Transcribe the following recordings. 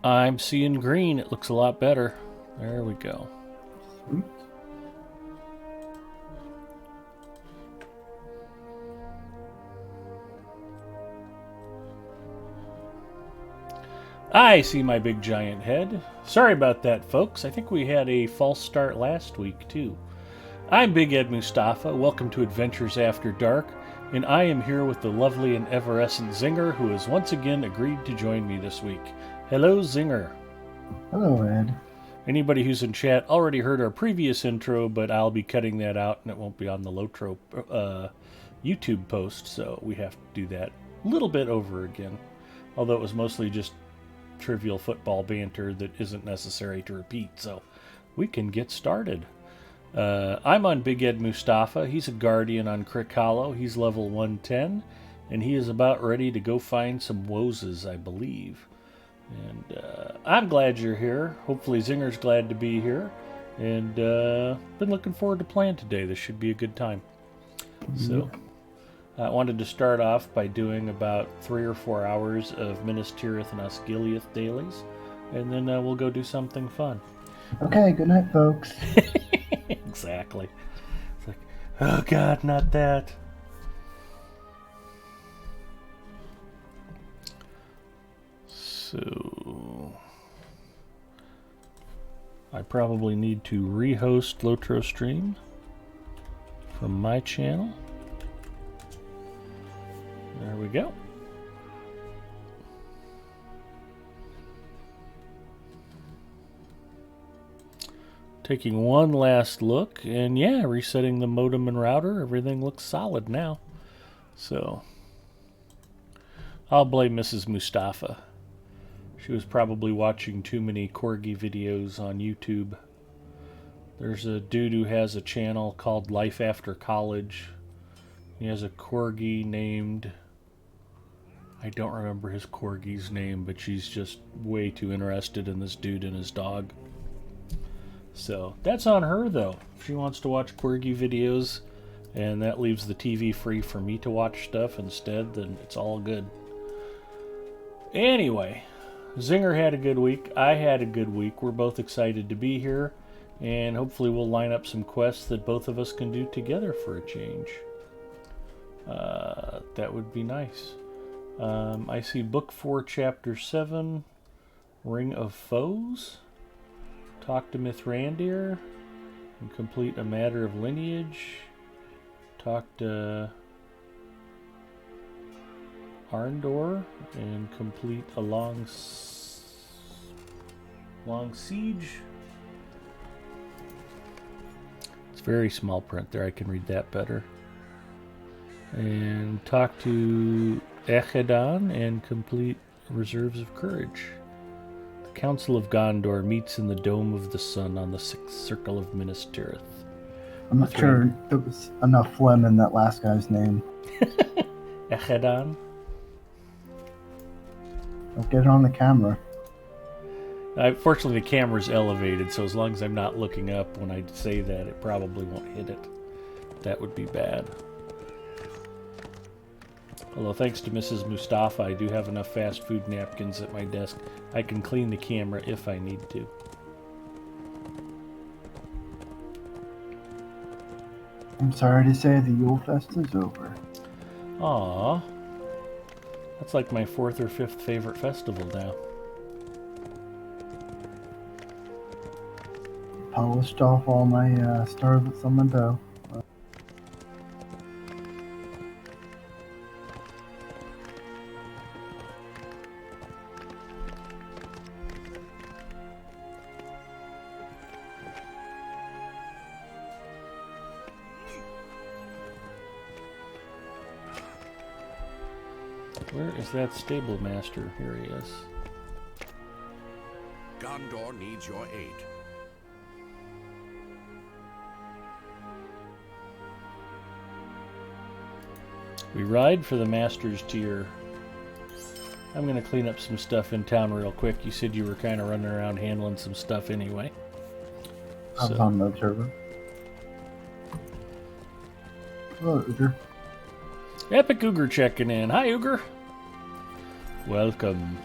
I'm seeing green. It looks a lot better. There we go. Sweet. I see my big giant head. Sorry about that, folks. I think we had a false start last week, too. I'm Big Ed Mustafa. Welcome to Adventures After Dark, and I am here with the lovely and evanescent Zinger, who has once again agreed to join me this week. Hello, Zinger. Hello, Ed. Anybody who's in chat already heard our previous intro, but I'll be cutting that out, and it won't be on the Lotro YouTube post, so we have to do that a little bit over again. Although it was mostly just trivial football banter that isn't necessary to repeat, so we can get started. I'm on Big Ed Mustafa. He's a guardian on Crick Hollow. He's level 110, and he is about ready to go find some wozes, I believe. And I'm glad you're here. Hopefully Zinger's glad to be here. And been looking forward to playing today. This should be a good time. So I wanted to start off by doing about 3 or 4 hours of Minas Tirith and Osgiliath dailies. And then we'll go do something fun. Okay, good night, folks. Exactly. It's like, oh god, not that. So I probably need to rehost Lotro Stream from my channel. There we go. Taking one last look, and yeah, resetting the modem and router. Everything looks solid now. So I'll blame Mrs. Mustafa. She was probably watching too many corgi videos on YouTube. There's a dude who has a channel called Life After College. He has a corgi named... I don't remember his corgi's name, but she's just way too interested in this dude and his dog. So that's on her, though. If she wants to watch corgi videos and that leaves the TV free for me to watch stuff instead, then it's all good. Anyway, Zinger had a good week. I had a good week. We're both excited to be here, and hopefully we'll line up some quests that both of us can do together for a change. That would be nice. I see Book 4, Chapter 7, Ring of Foes. Talk to Mithrandir and complete a matter of lineage. Talk to Arndor and complete a long siege. It's very small print there. I can read that better. And talk to Echedon and complete Reserves of Courage. The Council of Gondor meets in the Dome of the Sun on the 6th Circle of Minas Tirith. I'm not sure there was enough phlegm in that last guy's name. Echedon? Don't get it on the camera. Fortunately, the camera's elevated, so as long as I'm not looking up when I say that, it probably won't hit it. That would be bad. Although thanks to Mrs. Mustafa, I do have enough fast food napkins at my desk. I can clean the camera if I need to. I'm sorry to say the Yule Fest is over. Aww. That's like my 4th or 5th favorite festival now. Polished off all my stars with some dough. Where is that stable master? Here he is. Gondor needs your aid. We ride for the master's tier. I'm going to clean up some stuff in town real quick. You said you were kind of running around handling some stuff anyway. I was on the observer. Hello, Uger. Epic Uger checking in. Hi, Uger. Welcome.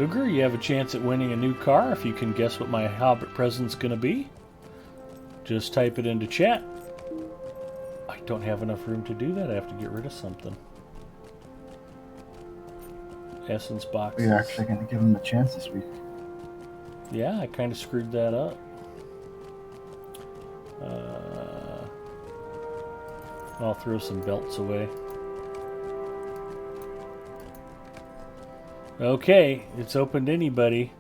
Uger, you have a chance at winning a new car if you can guess what my Hobbit present's going to be. Just type it into chat. I don't have enough room to do that. I have to get rid of something. Essence boxes. We're actually going to give him a chance this week. Yeah, I kind of screwed that up. I'll throw some belts away. Okay, it's open to anybody.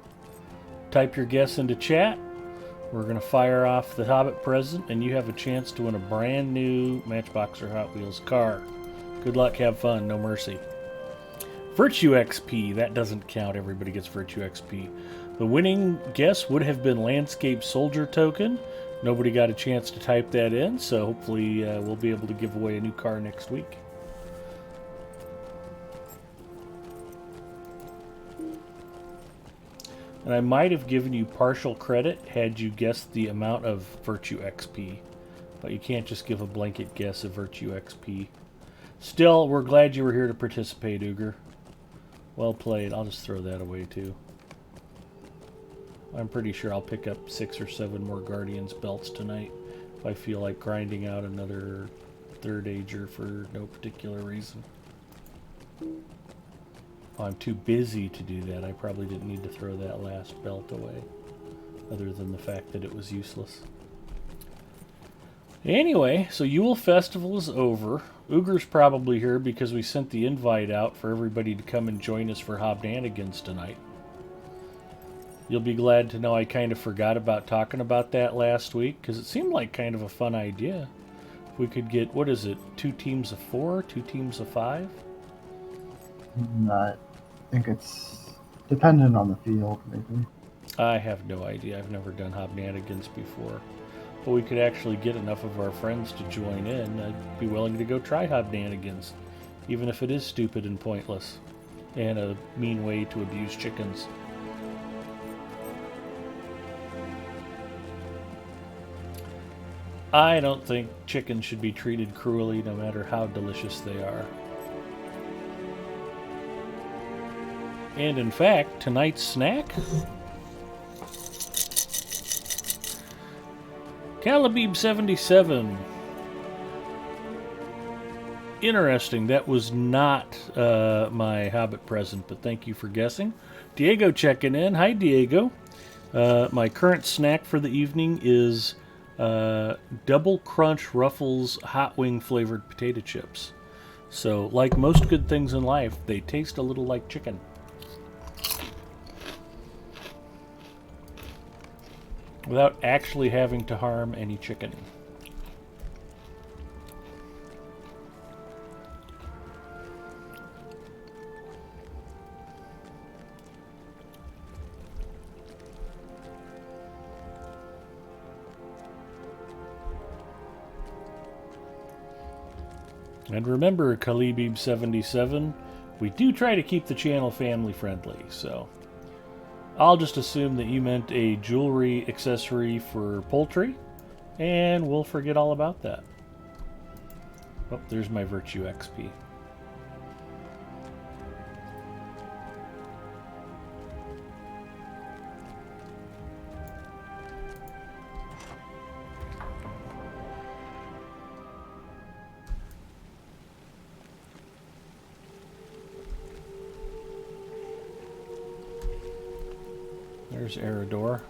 Type your guess into chat. We're going to fire off the Hobbit present, and you have a chance to win a brand new Matchbox or Hot Wheels car. Good luck, have fun, no mercy. Virtue XP, that doesn't count. Everybody gets Virtue XP. The winning guess would have been Landscape Soldier Token. Nobody got a chance to type that in, so hopefully we'll be able to give away a new car next week. And I might have given you partial credit had you guessed the amount of Virtue XP. But you can't just give a blanket guess of Virtue XP. Still, we're glad you were here to participate, Uger. Well played. I'll just throw that away too. I'm pretty sure I'll pick up 6 or 7 more Guardians belts tonight if I feel like grinding out another third ager for no particular reason. Oh, I'm too busy to do that. I probably didn't need to throw that last belt away, other than the fact that it was useless. Anyway, so Yule Festival is over. Uger's probably here because we sent the invite out for everybody to come and join us for Hobnanigans tonight. You'll be glad to know I kind of forgot about talking about that last week, because it seemed like kind of a fun idea. If we could get, what is it, 2 teams of 4, 2 teams of 5? I think it's dependent on the field, maybe. I have no idea. I've never done Hobnanigans before. But we could actually get enough of our friends to join in. I'd be willing to go try Hobnanigans, even if it is stupid and pointless, and a mean way to abuse chickens. I don't think chickens should be treated cruelly, no matter how delicious they are. And in fact, tonight's snack? Calabib 77. Interesting. That was not my Hobbit present, but thank you for guessing. Diego checking in. Hi, Diego. My current snack for the evening is Double Crunch Ruffles Hot Wing flavored potato chips. So, like most good things in life, they taste a little like chicken. Without actually having to harm any chicken. And remember, Kalibib77, we do try to keep the channel family friendly, so I'll just assume that you meant a jewelry accessory for poultry, and we'll forget all about that. Oh, there's my Virtue XP. There's Eridor.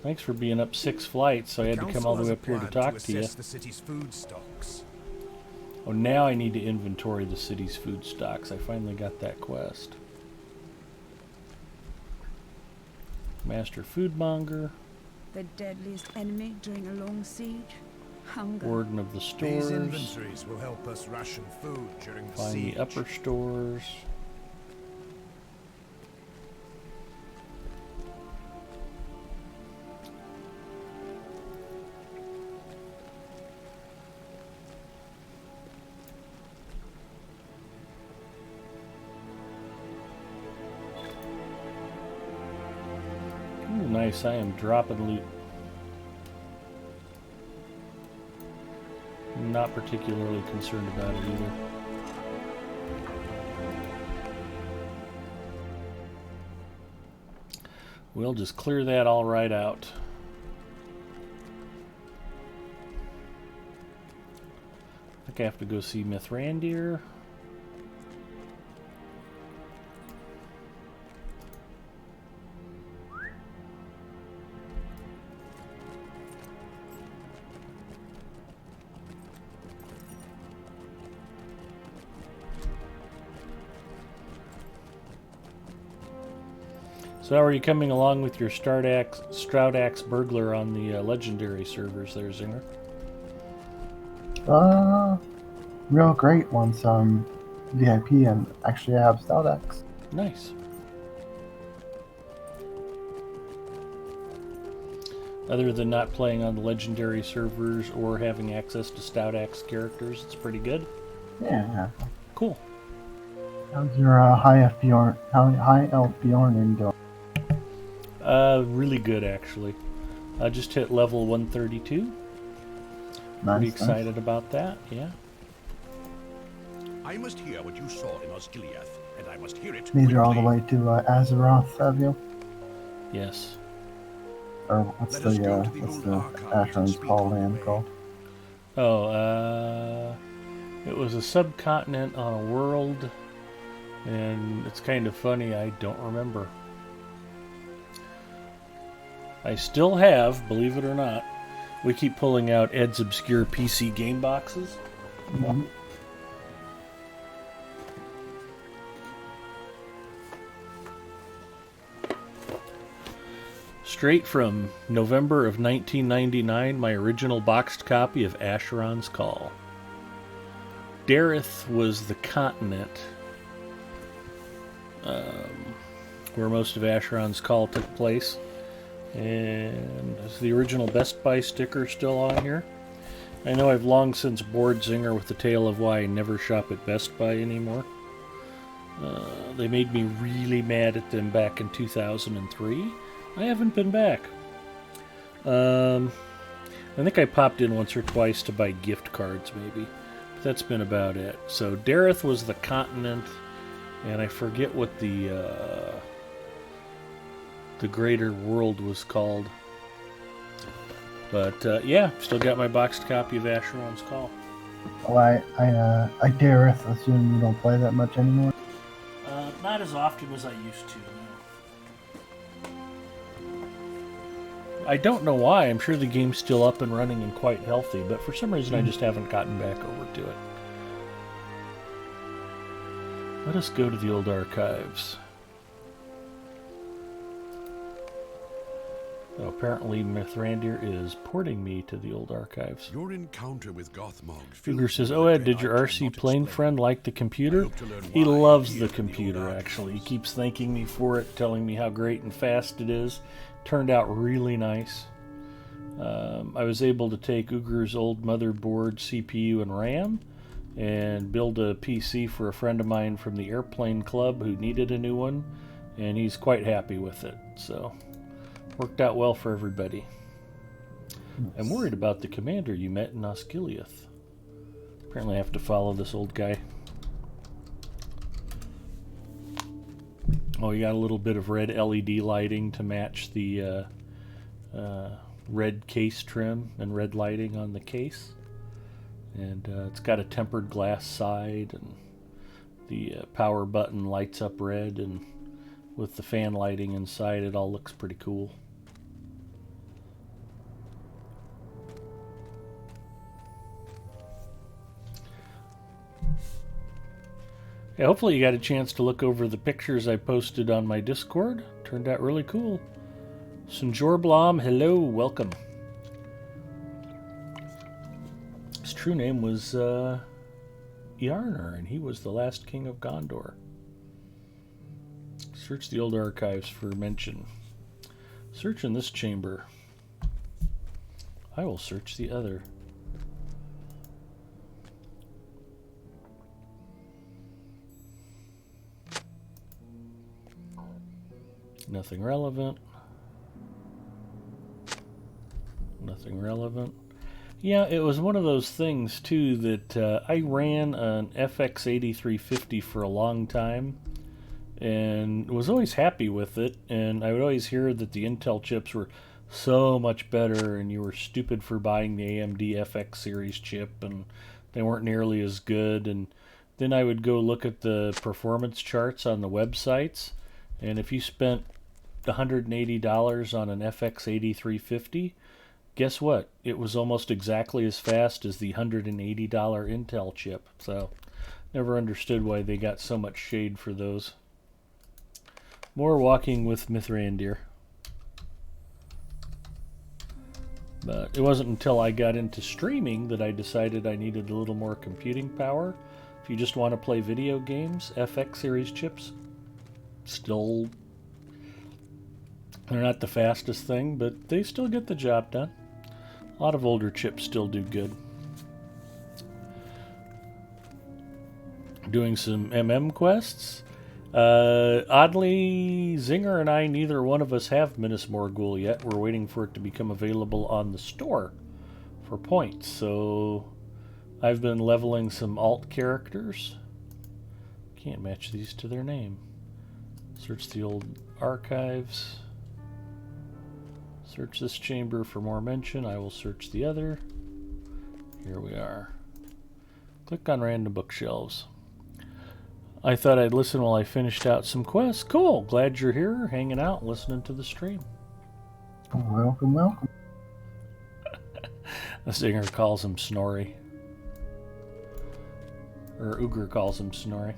Thanks for being up 6 flights, so I had to come all the way up here to talk to you. The city's food stocks. Oh, now I need to inventory the city's food stocks. I finally got that quest. Master Foodmonger. The deadliest enemy during a long siege? Hunger. Warden of the stores. These inventories will help us ration food during the Find siege. the upper stores. Ooh, nice. I am dropping loot. Not particularly concerned about it either. We'll just clear that all right out. I think I have to go see Mithrandir. So how are you coming along with your Stroudax Burglar on the legendary servers there, Zinger? Real great once VIP and actually have Stoudex. Nice. Other than not playing on the legendary servers or having access to Stoudax characters, it's pretty good. Yeah. Cool. How's your high elf Bjorn doing? Really good actually. I just hit level 132. Pretty excited about that, yeah. I must hear what you saw in Osgiliath, and I must hear it Made it all the quickly. way to Azeroth, have you? Yes. Or what's Let us go to the what's old the archives and Asheron's speak Call on the land way. called? Oh, it was a subcontinent on a world, and it's kind of funny, I don't remember. I still have, believe it or not, we keep pulling out Ed's obscure PC game boxes. Mm-hmm. Straight from November of 1999, my original boxed copy of Asheron's Call. Dareth was the continent where most of Asheron's Call took place. And is the original Best Buy sticker still on here? I know I've long since bored Zinger with the tale of why I never shop at Best Buy anymore. They made me really mad at them back in 2003. I haven't been back. I think I popped in once or twice to buy gift cards, maybe. But that's been about it. So Dareth was the continent, and I forget what the greater world was called. But yeah, still got my boxed copy of Asheron's Call. Well, I Dareth assume you don't play that much anymore. Not as often as I used to. No. I don't know why. I'm sure the game's still up and running and quite healthy, but for some reason I just haven't gotten back over to it. Let us go to the old archives. So apparently Mithrandir is porting me to the old archives. Your encounter with Gothmog. Figure says, "Oh Ed, did your RC plane friend like the computer?" He loves the computer, actually. He keeps thanking me for it, telling me how great and fast it is. Turned out really nice. I was able to take Ugr's old motherboard, CPU, and RAM and build a PC for a friend of mine from the airplane club who needed a new one, and he's quite happy with it. So, worked out well for everybody. I'm worried about the commander you met in Osgiliath. Apparently I have to follow this old guy. Oh, you got a little bit of red LED lighting to match the red case trim and red lighting on the case. And it's got a tempered glass side, and the power button lights up red, and with the fan lighting inside, it all looks pretty cool. Yeah, hopefully you got a chance to look over the pictures I posted on my Discord. Turned out really cool. Sinjorblom, hello, welcome. His true name was Iarner, and he was the last king of Gondor. Search the old archives for mention. Search in this chamber. I will search the other. Nothing relevant. Nothing relevant. Yeah, it was one of those things, too, that I ran an FX8350 for a long time, and was always happy with it. And I would always hear that the Intel chips were so much better, and you were stupid for buying the AMD FX series chip, and they weren't nearly as good. And then I would go look at the performance charts on the websites, and if you spent $180 on an FX 8350, guess what? It was almost exactly as fast as the $180 Intel chip. So never understood why they got so much shade for those. More walking with Mithrandir. But it wasn't until I got into streaming that I decided I needed a little more computing power. If you just want to play video games, FX series chips still, they're not the fastest thing, but they still get the job done. A lot of older chips still do good. Doing some quests. Oddly, Zinger and I, neither one of us have Minas Morgul yet. We're waiting for it to become available on the store for points. So I've been leveling some alt characters. Can't match these to their name. Search the old archives. Search this chamber for more mention. I will search the other. Here we are. Click on random bookshelves. I thought I'd listen while I finished out some quests. Cool. Glad you're here, hanging out, listening to the stream. Welcome, welcome. The singer calls him Snorri. Or Uger calls him Snorri.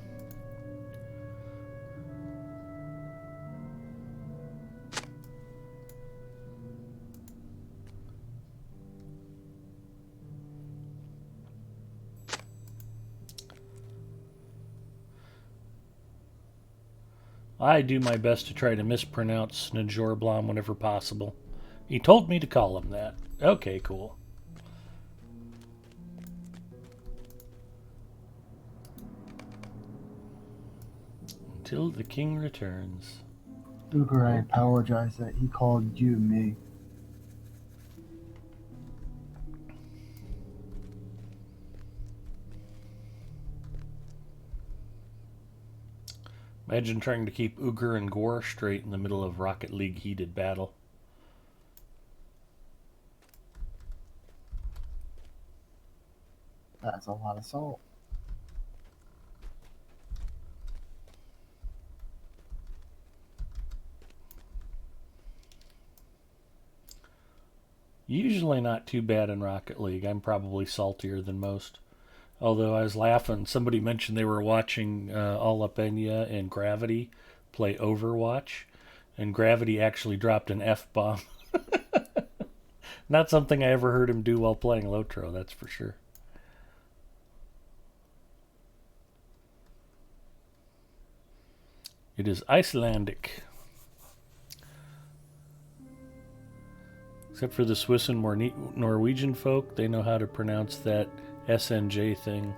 I do my best to try to mispronounce Najorblam whenever possible. He told me to call him that. Okay, cool. Until the king returns. Uber, I apologize that he called you me. Imagine trying to keep Uger and Gore straight in the middle of Rocket League heated battle. That's a lot of salt. Usually not too bad in Rocket League. I'm probably saltier than most. Although I was laughing, somebody mentioned they were watching Alapenya and Gravity play Overwatch, and Gravity actually dropped an F-bomb. Not something I ever heard him do while playing Lotro, that's for sure. It is Icelandic. Except for the Swiss and Norwegian folk, they know how to pronounce that SNJ thing.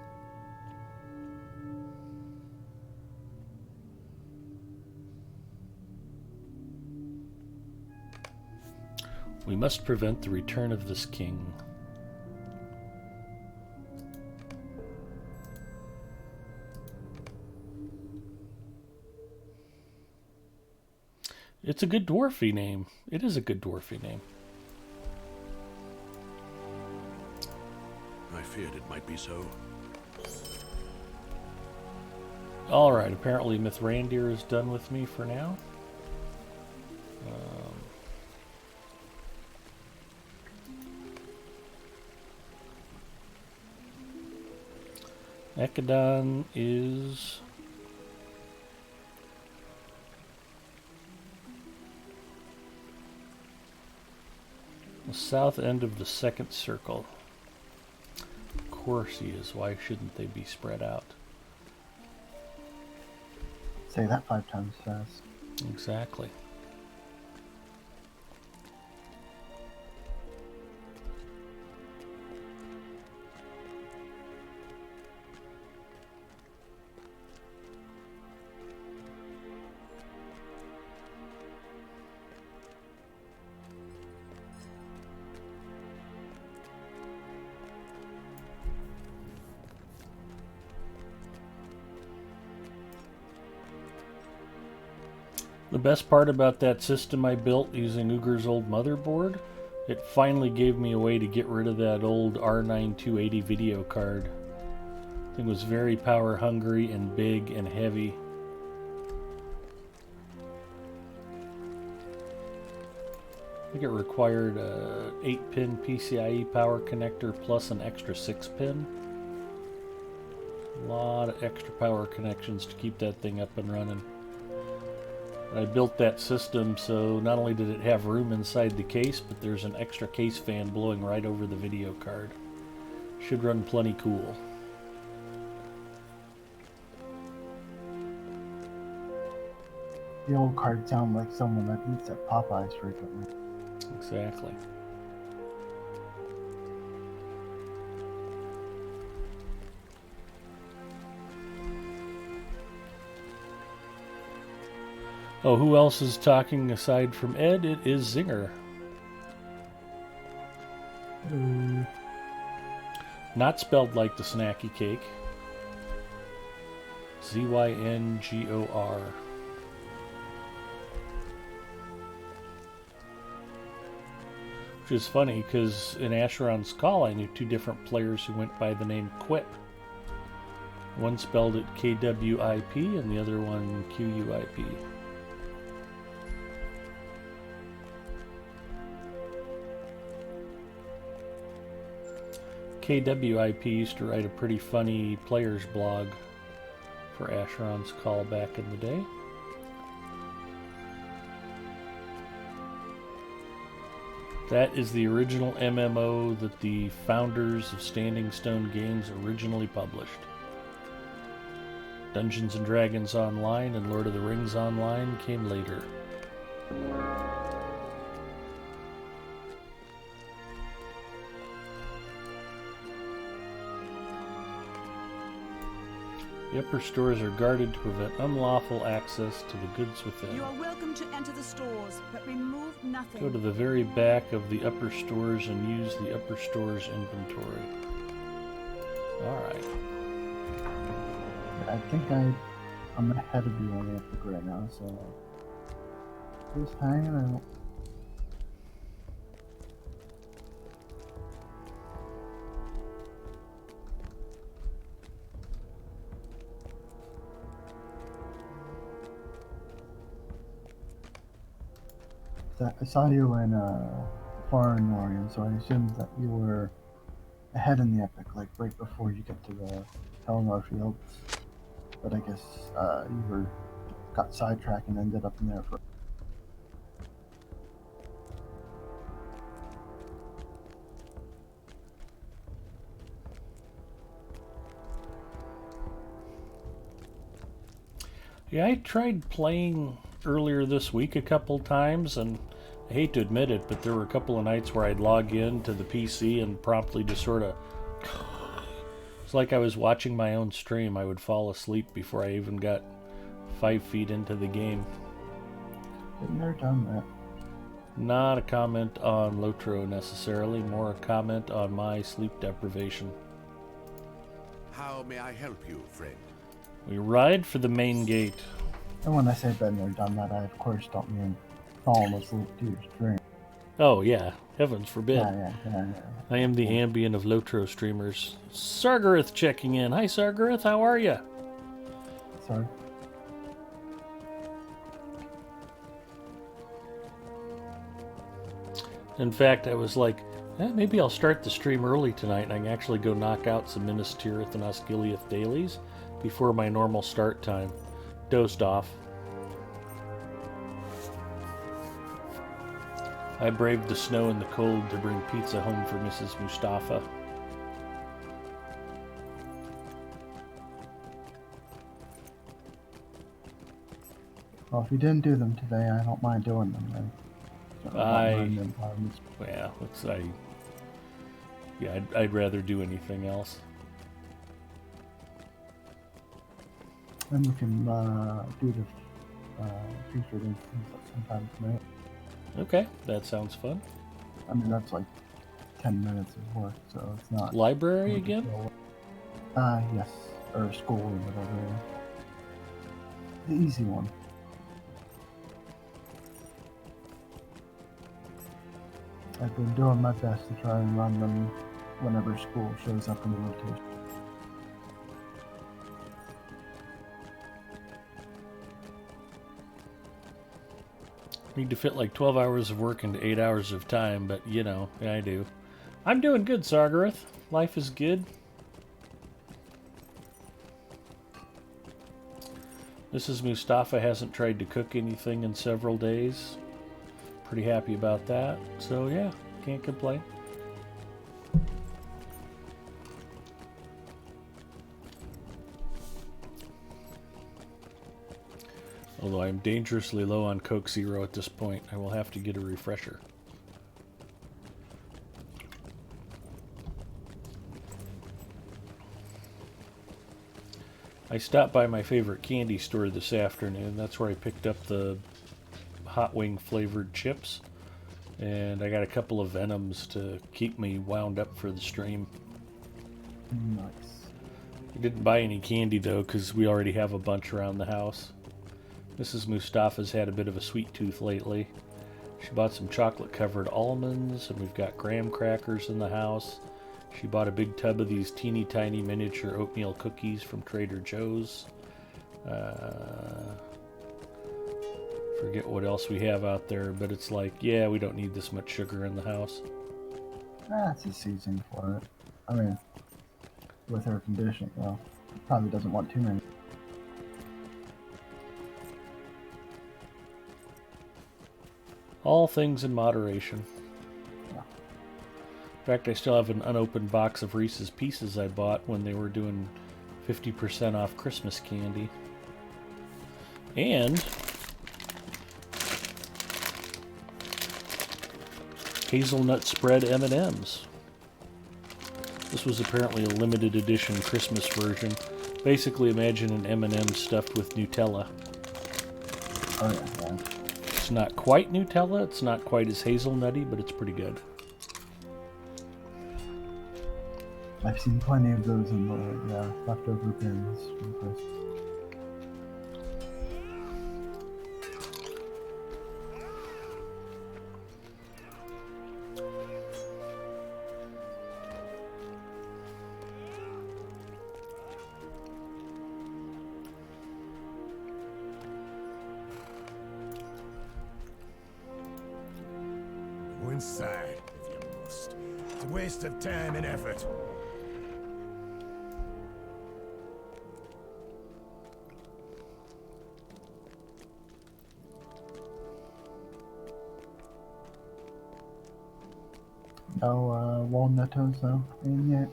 We must prevent the return of this king. It's a good dwarfy name. It is a good dwarfy name. I feared it might be so. Alright, apparently Mithrandir is done with me for now. Ekadon is the south end of the second circle. Of course he is. Why shouldn't they be spread out? Say that 5 times fast. Exactly. The best part about that system I built using Uger's old motherboard, it finally gave me a way to get rid of that old R9 280 video card. It was very power hungry and big and heavy. I think it required a 8-pin PCIe power connector plus an extra 6-pin. A lot of extra power connections to keep that thing up and running. I built that system so not only did it have room inside the case, but there's an extra case fan blowing right over the video card. Should run plenty cool. The old cards sound like someone that eats at Popeyes frequently. Exactly. Oh, who else is talking aside from Ed? It is Zinger. Not spelled like the snacky cake. Zyngår. Which is funny, because in Asheron's Call I knew two different players who went by the name Quip. One spelled it KWIP and the other one QUIP. KWIP used to write a pretty funny players blog for Asheron's Call back in the day. That is the original MMO that the founders of Standing Stone Games originally published. Dungeons & Dragons Online and Lord of the Rings Online came later. The upper stores are guarded to prevent unlawful access to the goods within. You are welcome to enter the stores, but remove nothing. Go to the very back of the upper stores and use the upper stores inventory. Alright. I think I'm ahead of you on Epic right now, so just hanging out. I saw you in Foreign Warrior, so I assumed that you were ahead in the Epic, like right before you get to the Helmar Fields. But I guess you got sidetracked and ended up in there for. Yeah, I tried playing earlier this week a couple times, and I hate to admit it, but there were a couple of nights where I'd log in to the PC and promptly just sort of... It's like I was watching my own stream. I would fall asleep before I even got 5 feet into the game. I've never done that. Not a comment on Lotro necessarily, more a comment on my sleep deprivation. How may I help you, friend? We ride for the main gate. And when I say been there, done that, I of course don't mean falling asleep to your stream. Oh yeah, heavens forbid. Yeah. I am the Ambien of Lotro streamers. Sargareth checking in. Hi Sargareth, how are you? Sorry. In fact, I was like, maybe I'll start the stream early tonight and I can actually go knock out some Minas Tirith and Osgiliath dailies before my normal start time. Dozed off. I braved the snow and the cold to bring pizza home for Mrs. Mustafa. Well, if you didn't do them today, I don't mind doing them then. I'd rather do anything else. And we can do the featured instance sometime tonight. Okay, that sounds fun. I mean, that's like 10 minutes of work, so it's not... Library again? Yes. Or school or whatever. The easy one. I've been doing my best to try and run them whenever school shows up in the rotation. Need to fit like 12 hours of work into 8 hours of time, but you know, yeah, I do. I'm doing good, Sargarath. Life is good. Mrs. Mustafa hasn't tried to cook anything in several days. Pretty happy about that. So yeah, can't complain. Although I'm dangerously low on Coke Zero at this point, I will have to get a refresher. I stopped by my favorite candy store this afternoon. That's where I picked up the hot wing flavored chips. And I got a couple of Venoms to keep me wound up for the stream. Nice. I didn't buy any candy though, because we already have a bunch around the house. Mrs. Mustafa's had a bit of a sweet tooth lately. She bought some chocolate-covered almonds, and we've got graham crackers in the house. She bought a big tub of these teeny tiny miniature oatmeal cookies from Trader Joe's. Forget what else we have out there, but it's like, yeah, we don't need this much sugar in the house. That's a season for it. I mean, with her condition, well, probably doesn't want too many. All things in moderation. Yeah. In fact, I still have an unopened box of Reese's Pieces I bought when they were doing 50% off Christmas candy. And hazelnut spread M&Ms. This was apparently a limited edition Christmas version. Basically, imagine an M&M stuffed with Nutella. Oh yeah. It's not quite Nutella, it's not quite as hazelnutty, but it's pretty good. I've seen plenty of those in the leftover bins from Christmas. Go inside, if you must. It's a waste of time and effort. No walnutos though in yet.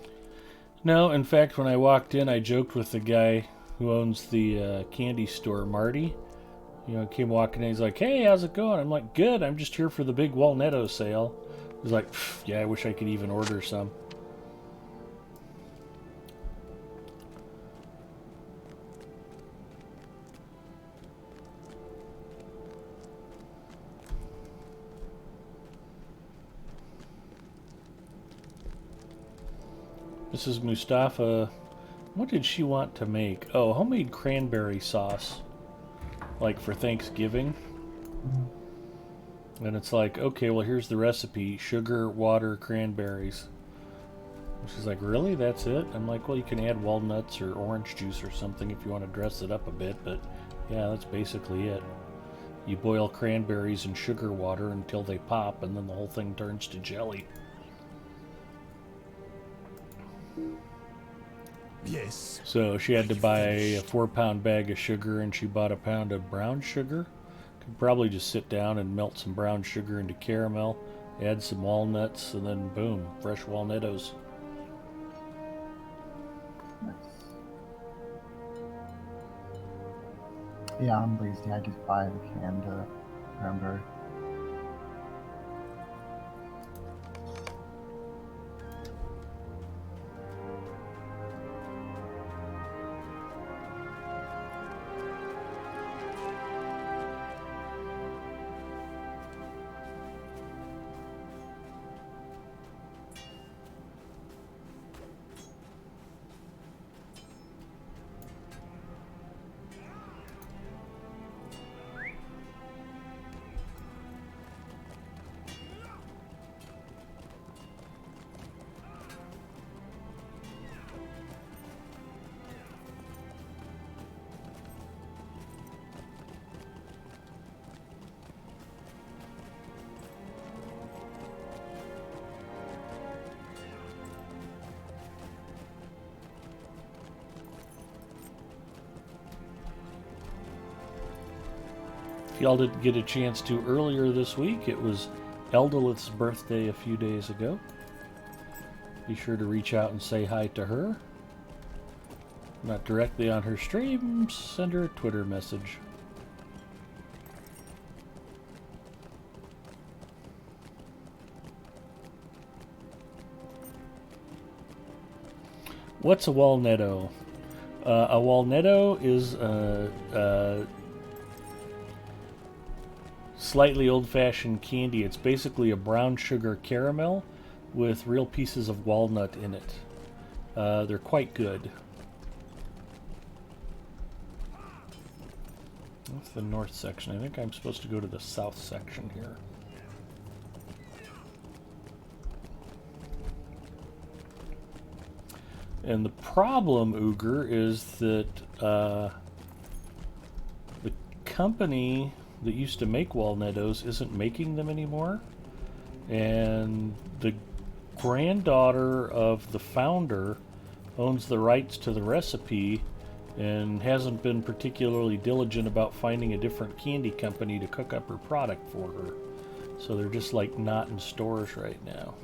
No, in fact, when I walked in, I joked with the guy who owns the candy store, Marty. You know, came walking in, he's like, hey, how's it going? I'm like, good, I'm just here for the big Walnetto sale. He's like, yeah, I wish I could even order some. Mrs. Mustafa, what did she want to make? Oh, homemade cranberry sauce. Like for Thanksgiving. And it's like, okay, well, here's the recipe. Sugar, water, cranberries. And she's like, really? That's it? I'm like, well, you can add walnuts or orange juice or something if you want to dress it up a bit. But yeah, that's basically it. You boil cranberries in sugar water until they pop, and then the whole thing turns to jelly. Yes. So she had to buy a 4-pound bag of sugar, and she bought a pound of brown sugar. Could probably just sit down and melt some brown sugar into caramel, add some walnuts, and then boom, fresh walnuttos. Nice. Yeah, I'm lazy. I just buy the canned cranberry. If y'all didn't get a chance to earlier this week, it was Eldolith's birthday a few days ago. Be sure to reach out and say hi to her. Not directly on her stream, send her a Twitter message. What's a walnutto? A walnutto is a slightly old-fashioned candy. It's basically a brown sugar caramel with real pieces of walnut in it. They're quite good. That's the north section. I think I'm supposed to go to the south section here. And the problem, Uger, is that the company that used to make walnuttos isn't making them anymore. And the granddaughter of the founder owns the rights to the recipe and hasn't been particularly diligent about finding a different candy company to cook up her product for her. So they're just like not in stores right now.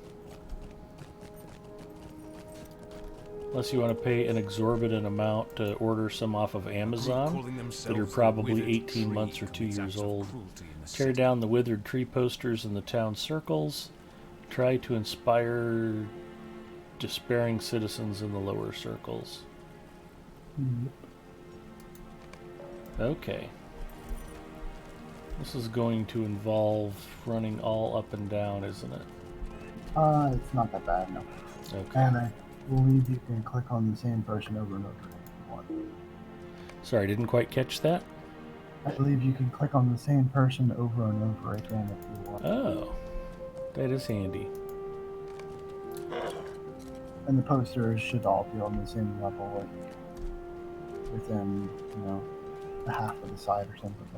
Unless you want to pay an exorbitant amount to order some off of Amazon that are probably 18 months or 2 years old. Tear down the withered tree posters in the town circles. Try to inspire despairing citizens in the lower circles. Okay. This is going to involve running all up and down, isn't it? It's not that bad, no. Okay. And I believe you can click on the same person over and over if you want. Sorry, I didn't quite catch that. I believe you can click on the same person over and over again if you want. Oh, that is handy. And the posters should all be on the same level, like within, you know, the half of the side or something,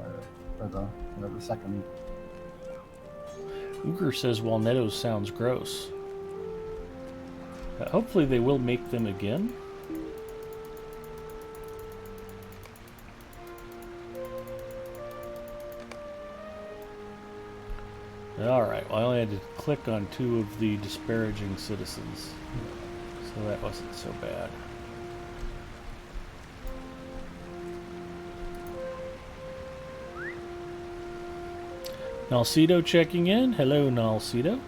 or the, you know, the second. Uger says walnuttos sounds gross. Hopefully they will make them again. Alright, well I only had to click on 2 of the disparaging citizens. So that wasn't so bad. Nalcedo checking in. Hello, Nalcedo.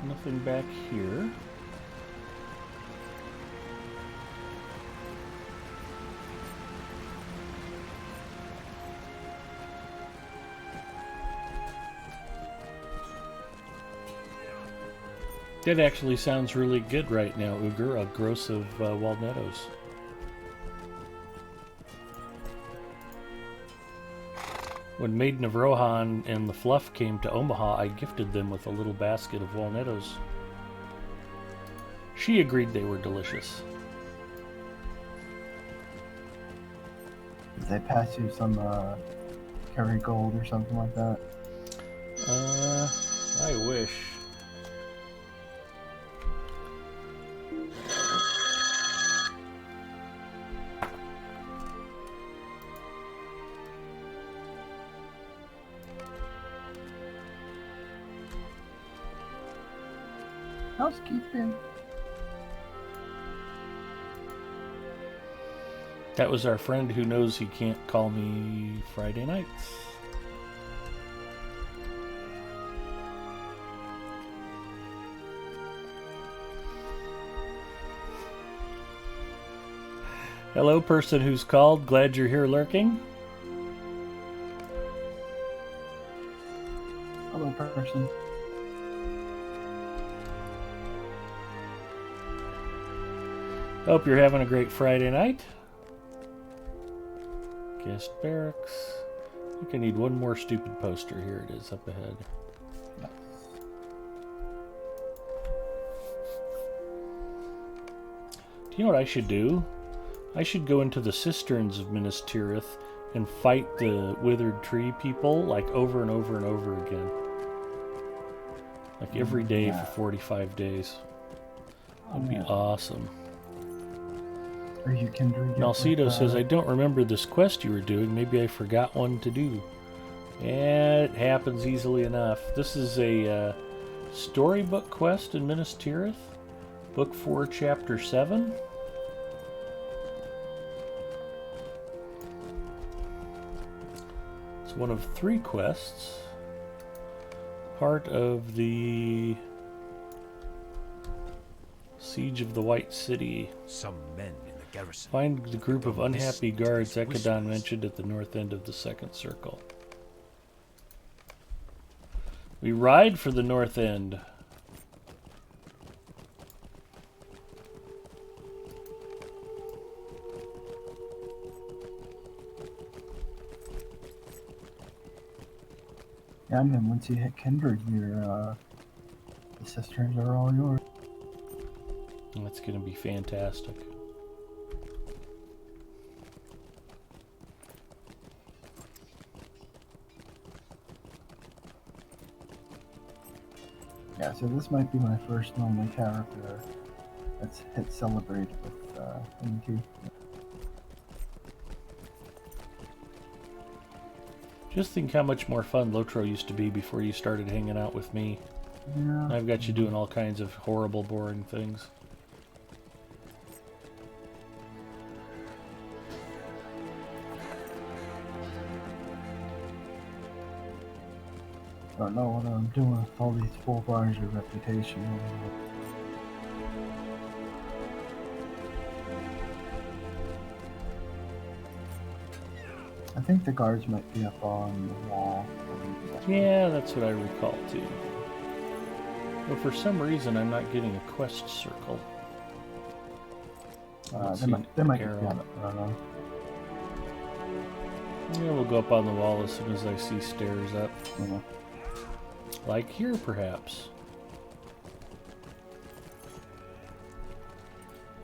Nothing back here. That actually sounds really good right now, Uger, a gross of walnuttos. When Maiden of Rohan and the Fluff came to Omaha, I gifted them with a little basket of walnuttos. She agreed they were delicious. Did they pass you some Kerry Gold or something like that? I wish. Housekeeping. That was our friend who knows he can't call me Friday nights. Hello, person who's called. Glad you're here lurking. Hello, person. Hope you're having a great Friday night. Guest barracks. I think I need one more stupid poster. Here it is up ahead. Do you know what I should do? I should go into the cisterns of Minas Tirith and fight the withered tree people like over and over and over again. Like every day for 45 days. That'd be awesome. Are you kindred yet Nalcido with, says, I don't remember this quest you were doing. Maybe I forgot one to do. Yeah, it happens easily enough. This is a storybook quest in Minas Tirith. Book 4, Chapter 7. It's one of 3 quests. Part of the Siege of the White City. Some men in the garrison. Find the group of Don't unhappy listen to guards his Ekadon whispers. mentioned at the north end of the second circle. We ride for the north end. Yeah, I mean, once you hit kindred, the cisterns are all yours. That's going to be fantastic. Yeah, so this might be my first normal character that's hit celebrate with MT. Just think how much more fun Lotro used to be before you started hanging out with me. Yeah. I've got you doing all kinds of horrible, boring things. I don't know what I'm doing with all these full bars of reputation. I think the guards might be up on the wall. Yeah, that's what I recall too. But for some reason, I'm not getting a quest circle. Let's They see might an be arrow. on it. I don't know. Yeah, we'll go up on the wall as soon as I see stairs up. Yeah. Like here, perhaps.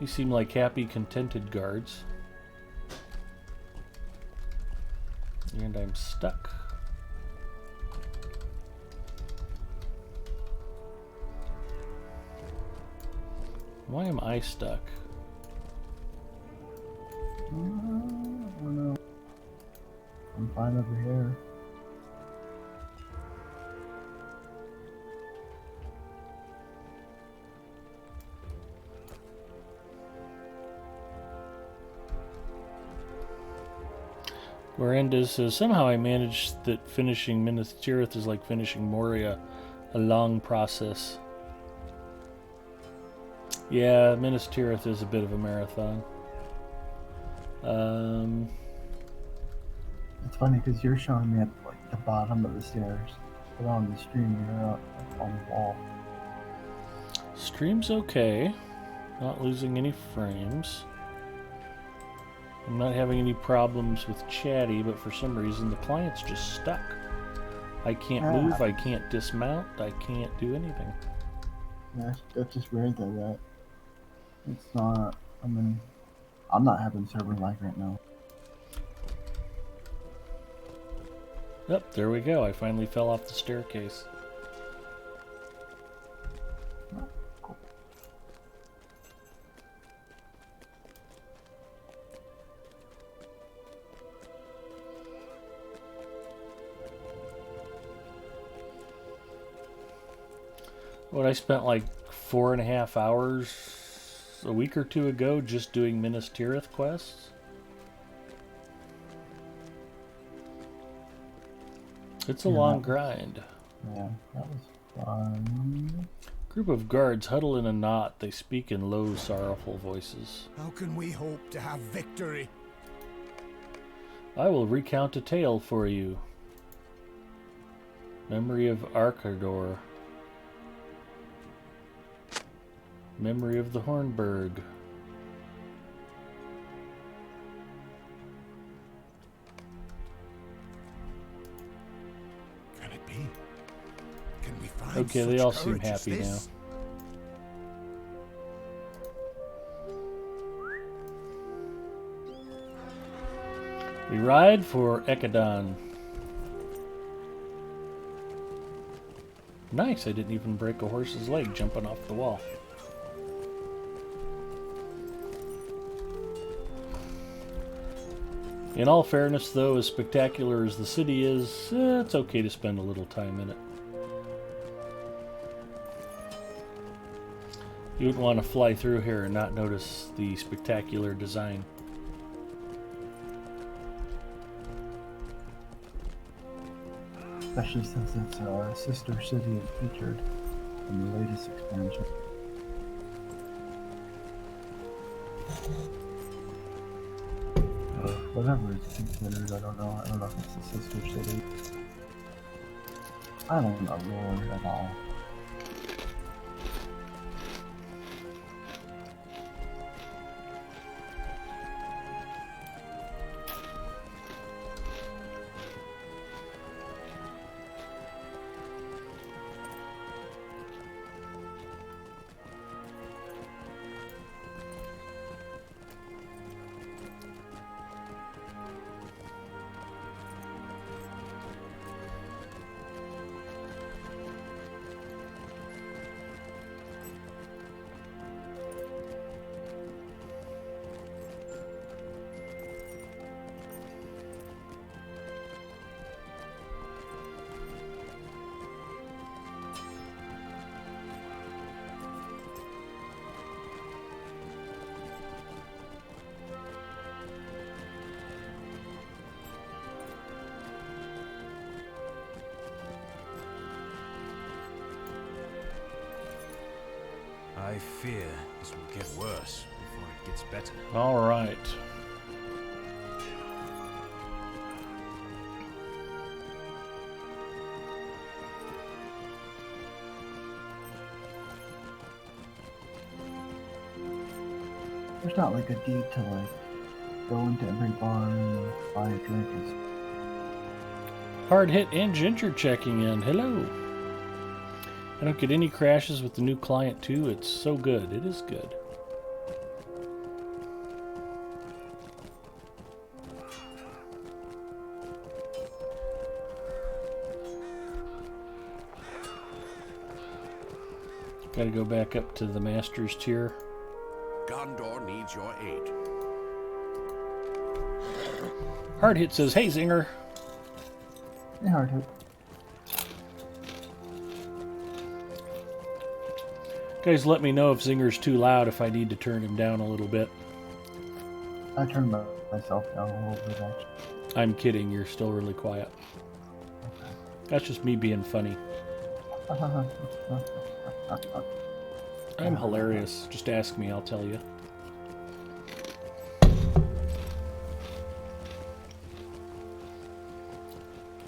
You seem like happy, contented guards. And I'm stuck. Why am I stuck? I don't know. I'm fine over here. Miranda says, somehow I managed that finishing Minas Tirith is like finishing Moria, a long process. Yeah, Minas Tirith is a bit of a marathon. It's funny because you're showing me at like the bottom of the stairs, but on the stream you're up on the wall. Stream's okay. Not losing any frames. I'm not having any problems with chatty, but for some reason the client's just stuck. I can't move, I can't dismount, I can't do anything. Yeah, that's just weird though. That it's not. I mean, I'm not having server lag right now. Yep, there we go. I finally fell off the staircase. What, I spent like 4.5 hours a week or two ago just doing Minas Tirith quests? It's a long grind. Yeah, that was fun. Group of guards huddle in a knot. They speak in low, sorrowful voices. How can we hope to have victory? I will recount a tale for you. Memory of Arkador. Memory of the Hornburg. Can it be? Can we find Okay, they such all seem courage as happy now. this? We ride for Ekadon. Nice, I didn't even break a horse's leg jumping off the wall. In all fairness, though, as spectacular as the city is, it's okay to spend a little time in it. You wouldn't want to fly through here and not notice the spectacular design. Especially since its sister city is featured in the latest expansion. Or whatever it's considered, I don't know. I don't know if it's the sister city. I don't know lore at all. I fear this will get worse before it gets better. All right. There's not like a deed to like go into every bar and buy a drink. Hard Hit and Ginger checking in. Hello. I don't get any crashes with the new client too. It's so good. It is good. Got to go back up to the Masters tier. Gondor needs your aid. Hard Hit says, "Hey Zinger." Hey, Hard Hit. Guys, let me know if Zinger's too loud, if I need to turn him down a little bit. I turned myself down a little bit actually. I'm kidding, you're still really quiet. That's just me being funny. I'm hilarious. Just ask me, I'll tell you.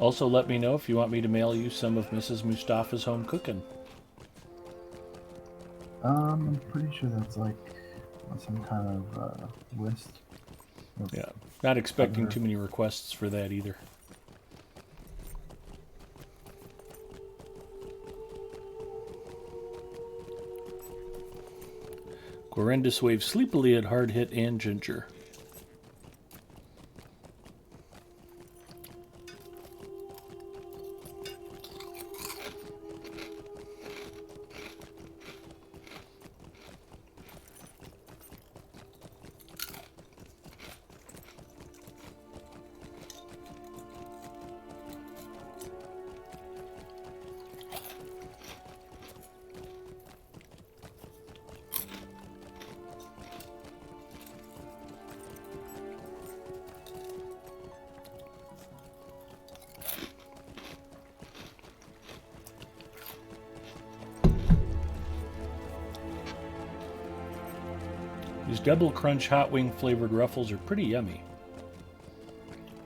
Also, let me know if you want me to mail you some of Mrs. Mustafa's home cooking. I'm pretty sure that's like some kind of list. Yeah, not expecting too many requests for that either. Gorendus waves sleepily at Hard Hit and Ginger. These double crunch hot wing flavored ruffles are pretty yummy.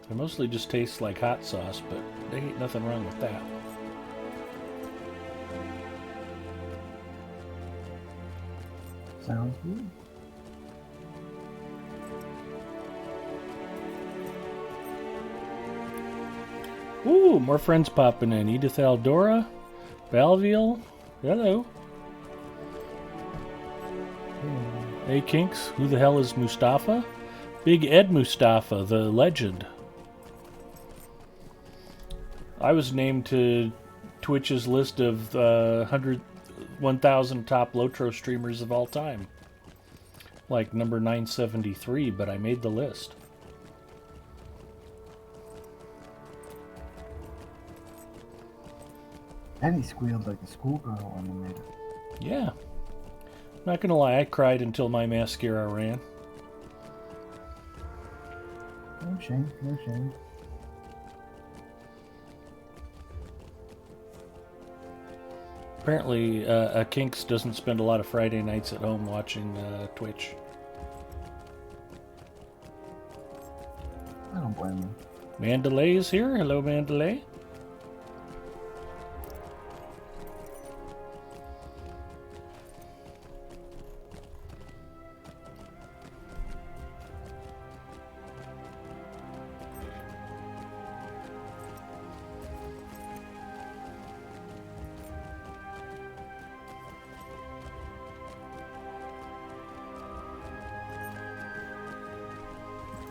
They mostly just taste like hot sauce, but there ain't nothing wrong with that. Sounds good. Ooh, more friends popping in. Edith Aldora, Balviel, hello. Hey Kinks, who the hell is Mustafa? Big Ed Mustafa, the legend. I was named to Twitch's list of 1,000 top Lotro streamers of all time. Like number 973, but I made the list. Penny squealed like a schoolgirl when they made it. Yeah. Not gonna lie, I cried until my mascara ran. No shame, no shame. Apparently, Kinks doesn't spend a lot of Friday nights at home watching Twitch. I don't blame him. Mandalay is here. Hello, Mandalay.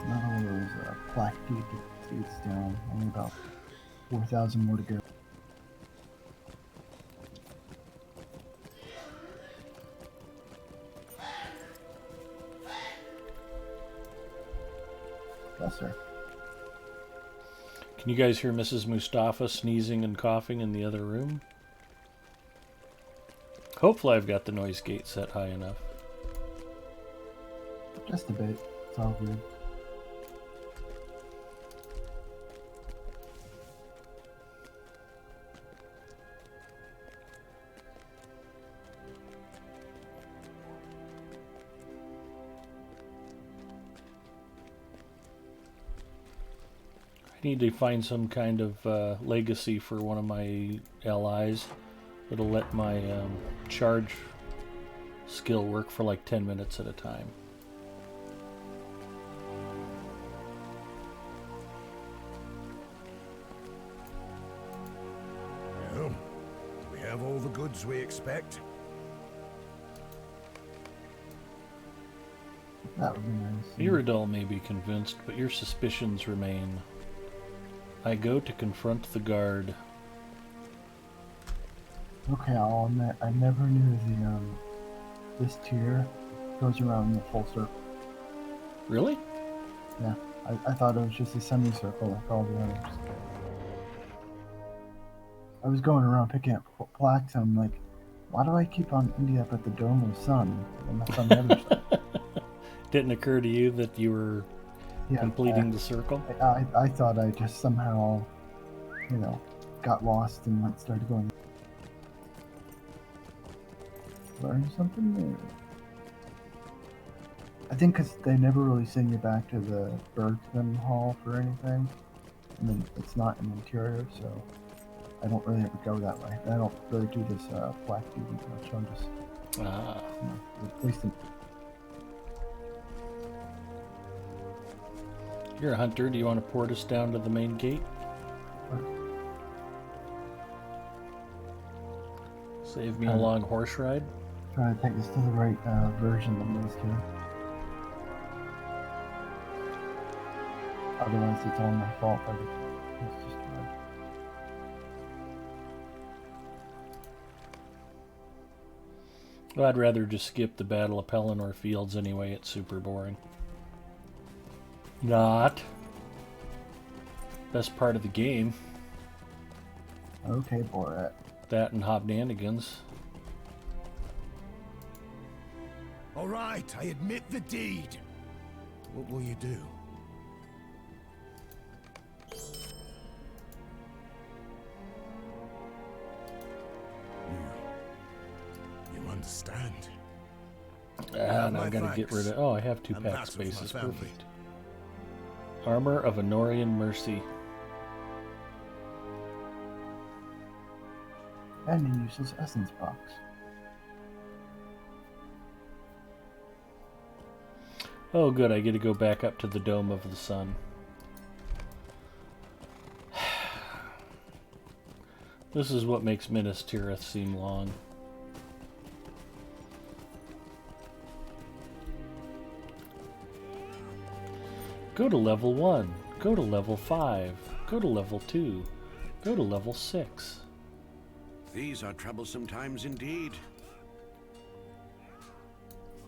Not all those black deeds down. Only about 4,000 more to go. Yes, sir. Can you guys hear Mrs. Mustafa sneezing and coughing in the other room? Hopefully I've got the noise gate set high enough. Just a bit. It's all good. I need to find some kind of legacy for one of my allies that'll let my charge skill work for like 10 minutes at a time. Well, do we have all the goods we expect? That would be nice. Iridol may be convinced, but your suspicions remain. I go to confront the guard. Okay, I'll admit, I never knew this tier goes around the full circle. Really? Yeah, I thought it was just a semicircle like all the others. I was going around picking up plaques and I'm like, why do I keep on ending up at the Dome of Sun and that's on the other side? Didn't occur to you that you were completing the circle? I thought I just somehow, got lost and started going. Learn something new. I think because they never really send you back to the Bergman Hall for anything. I mean, it's not an interior, so I don't really ever go that way. I don't really do this black duty much. I'm just wasting. You're a hunter. Do you want to port us down to the main gate? Save me a long horse ride? Trying to take this to the right version of these two. Otherwise, it's all my fault. It's just Well, I'd rather just skip the Battle of Pelennor Fields anyway. It's super boring. Not. Best part of the game. Okay, Borat. That and Hobnanigans. All right, I admit the deed. What will you do? You understand. And my I'm gonna get rid of. Oh, I have 2 And pack that of my spaces. family. Perfect. Armor of Honorian Mercy. And a useless essence box. Oh, good. I get to go back up to the Dome of the Sun. This is what makes Minas Tirith seem long. Go to level 1. Go to level 5. Go to level 2. Go to level 6. These are troublesome times indeed.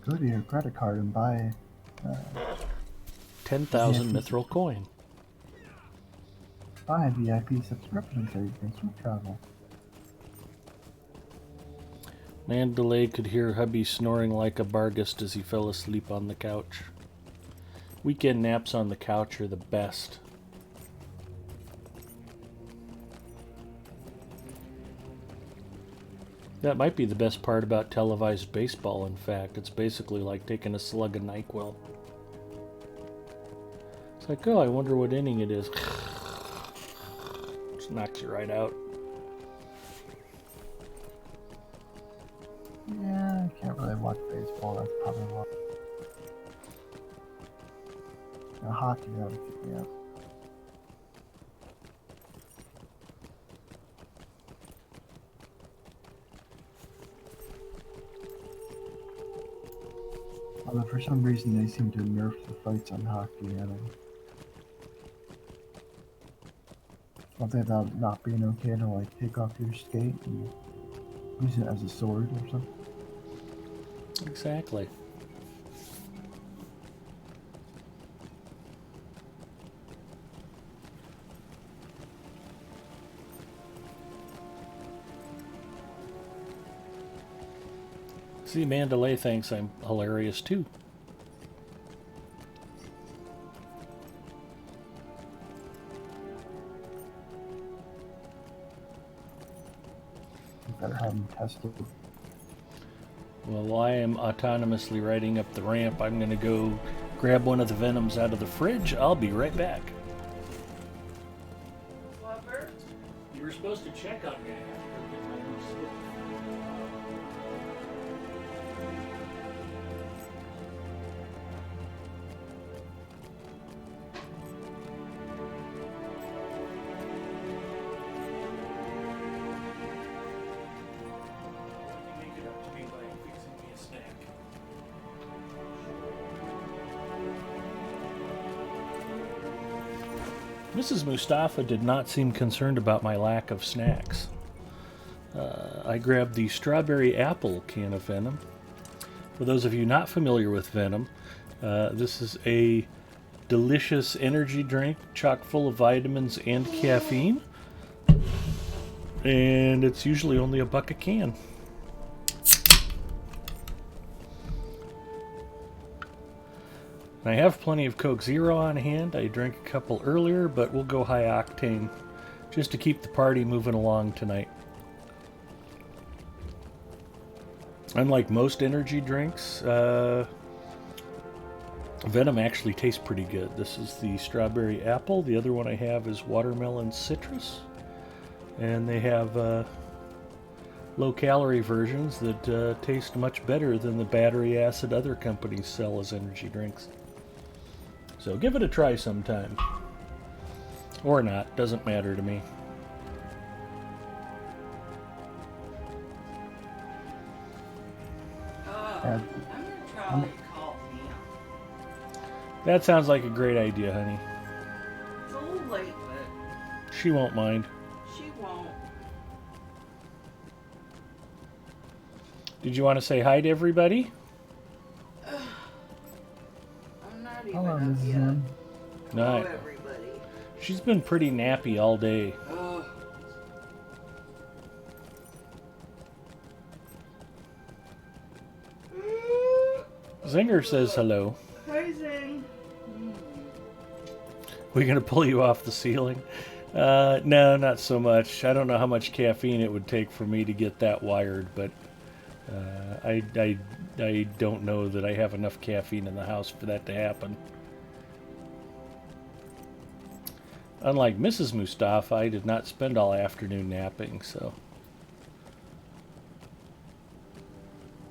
Go to your credit card and buy 10,000 Yeah. mithril coin. buy a VIP subscription so you can sweet travel. Mandalay could hear hubby snoring like a Bargist as he fell asleep on the couch. Weekend naps on the couch are the best. That might be the best part about televised baseball, in fact. It's basically like taking a slug of NyQuil. It's like, oh, I wonder what inning it is. Just knocks you right out. Yeah, I can't really watch baseball. That's probably why. Hockey, that would keep me up. Although for some reason they seem to nerf the fights on hockey, something about not being okay to like take off your skate and use it as a sword or something. Exactly. See, Mandalay thinks I'm hilarious too. You better have them tested. Well, while I am autonomously riding up the ramp, I'm going to go grab one of the Venoms out of the fridge. I'll be right back. Lover? You were supposed to check on me. I have to go get my new slip. Make it up to me by fixing me a snack. Mrs. Mustafa did not seem concerned about my lack of snacks. I grabbed the strawberry apple can of Venom. For those of you not familiar with Venom, this is a delicious energy drink chock full of vitamins and caffeine. And it's usually only $1 a can. I have plenty of Coke Zero on hand. I drank a couple earlier, but we'll go high octane just to keep the party moving along tonight. Unlike most energy drinks, Venom actually tastes pretty good. This is the strawberry apple. The other one I have is watermelon citrus. And they have low-calorie versions that taste much better than the battery acid other companies sell as energy drinks. So give it a try sometime. Or not, doesn't matter to me. I'm gonna try call him. That sounds like a great idea, honey. It's a little late, but She won't mind. she won't. Did you want to say hi to everybody? I'm not even Hello, up Mrs. yet. M. No. Hello, everybody. She's been pretty nappy all day. Oh, Zinger says hello. hi, Zing. We're going to pull you off the ceiling? No, not so much. I don't know how much caffeine it would take for me to get that wired, but I don't know that I have enough caffeine in the house for that to happen. Unlike Mrs. Mustafa, I did not spend all afternoon napping, so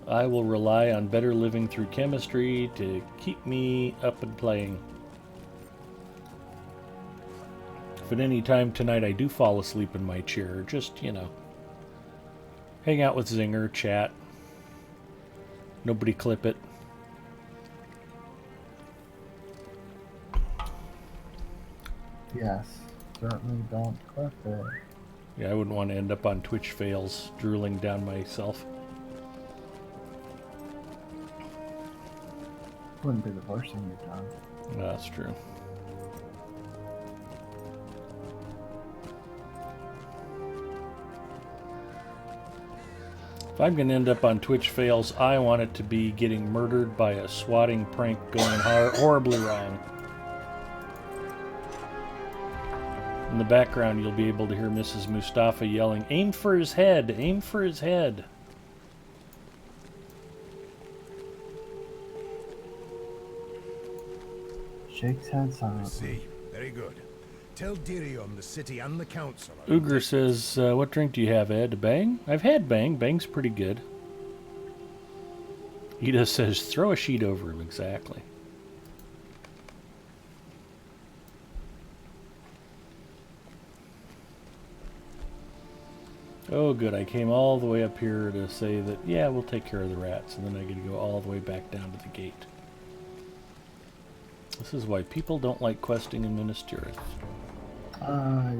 I will rely on better living through chemistry to keep me up and playing. If at any time tonight I do fall asleep in my chair, just, hang out with Zinger, chat. Nobody clip it. Yes, certainly don't clip it. Yeah, I wouldn't want to end up on Twitch fails, drooling down myself. Wouldn't be the worst thing you've done. No, that's true. If I'm going to end up on Twitch fails, I want it to be getting murdered by a swatting prank going horribly wrong. In the background, you'll be able to hear Mrs. Mustafa yelling, "Aim for his head! Aim for his head!" Shakes head I silently. see. Very good. Tell Dirion, the city, and the council. Uger says, what drink do you have, Ed? Bang? I've had Bang. Bang's pretty good. Ida says, throw a sheet over him. Exactly. Oh, good. I came all the way up here to say that, yeah, we'll take care of the rats. And then I get to go all the way back down to the gate. This is why people don't like questing in Minas Tirith.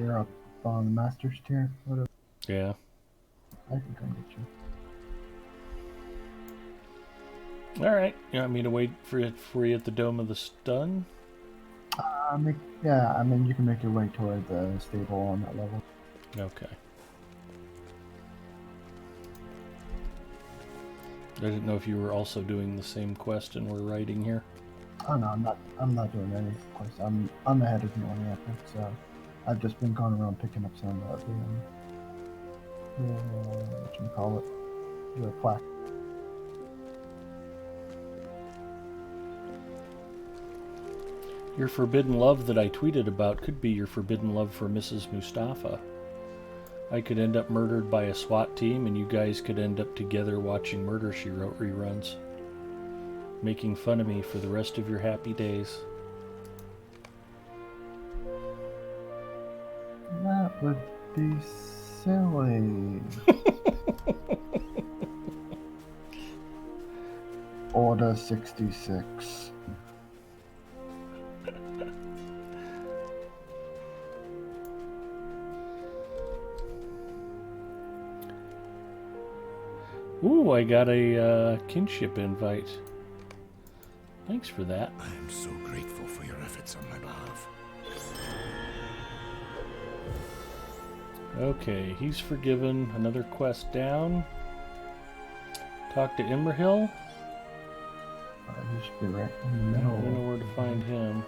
You're up on the master's tier. Whatever. Yeah. I can come get you. Alright. You want me to wait for you at the Dome of the Stun? Yeah, I mean, you can make your way toward the stable on that level. Okay. I didn't know if you were also doing the same quest and we're writing here. Oh no, I'm not doing any quests. I'm ahead of you on the epic, so I've just been going around picking up some of the what you call it, the plaque. Your forbidden love that I tweeted about could be your forbidden love for Mrs. Mustafa. I could end up murdered by a SWAT team and you guys could end up together watching Murder, She Wrote reruns. Making fun of me for the rest of your happy days. That would be silly. Order 66. Ooh, I got a kinship invite. Thanks for that. I am so grateful for your efforts on my behalf. Okay, he's forgiven. Another quest down. Talk to Immerhill. You should be right in the I middle. don't know where to find him.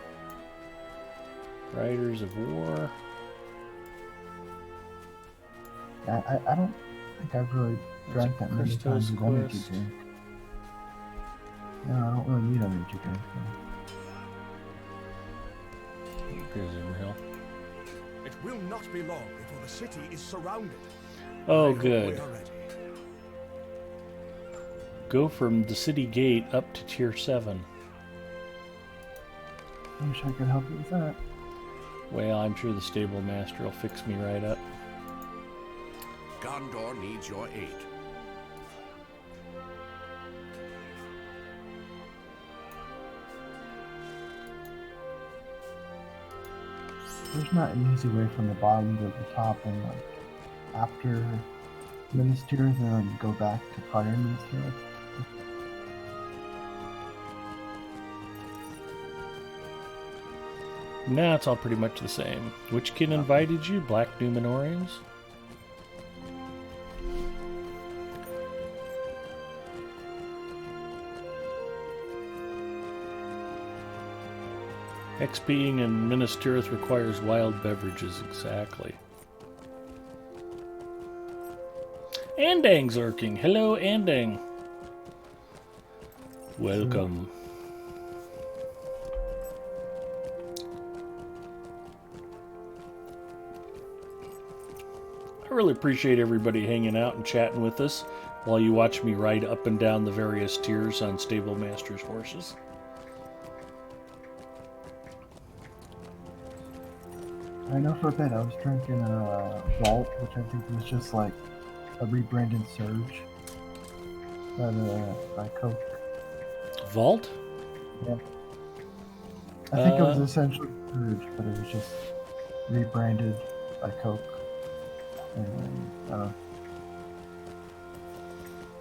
Riders of War. I don't think I've really drank that many Christos times of energy quest. drink. No, I don't really need energy drink. Here's Immerhill. It will not be long before the city is surrounded. Oh, I hope good. we are ready. Go from the city gate up to tier 7. I wish I could help you with that. Well, I'm sure the stable master will fix me right up. Gondor needs your aid. There's not an easy way from the bottom to the top and like after Minas Tirith and then go back to prior Minas Tirith. Nah, it's all pretty much the same. Which kid invited you? Black Numenorians? XPing in Minas Tirith requires wild beverages, exactly. Andang's lurking. Hello, Andang. Welcome. I really appreciate everybody hanging out and chatting with us while you watch me ride up and down the various tiers on Stable Master's horses. I know for a bit I was drinking a Vault, which I think was just like a rebranded Surge by Coke. Vault? Yeah. I think it was essentially Surge, but it was just rebranded by Coke. And I don't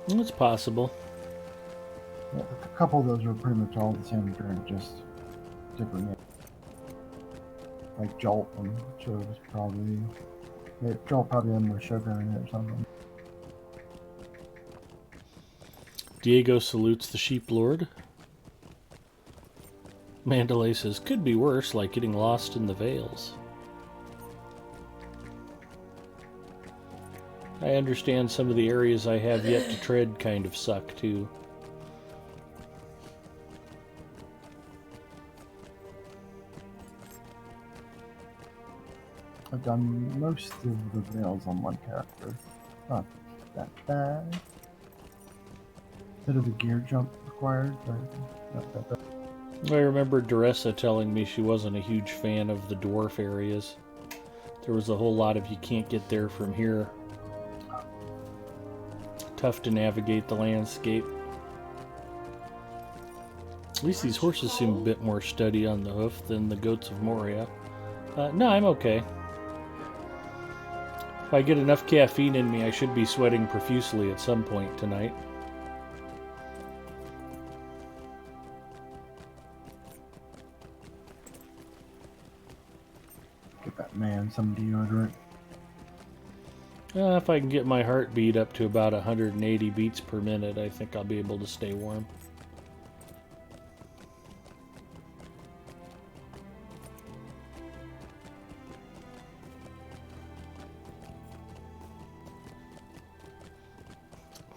know. It's possible. Yeah, a couple of those were pretty much all the same drink, just different names. Like Jolt, I'm sure it was probably... Jolt probably had more sugar in it or something. Diego salutes the sheep lord. Mandalay says, could be worse, like getting lost in the Vales. I understand some of the areas I have yet to tread kind of suck, too. I've done most of the Veils on one character. Not that bad. Bit of a gear jump required, but not that bad. I remember Duressa telling me she wasn't a huge fan of the dwarf areas. There was a whole lot of you can't get there from here. Tough to navigate the landscape. At least these horses seem a bit more steady on the hoof than the goats of Moria. No, I'm okay. If I get enough caffeine in me, I should be sweating profusely at some point tonight. Get that man some deodorant. If I can get my heartbeat up to about 180 beats per minute, I think I'll be able to stay warm.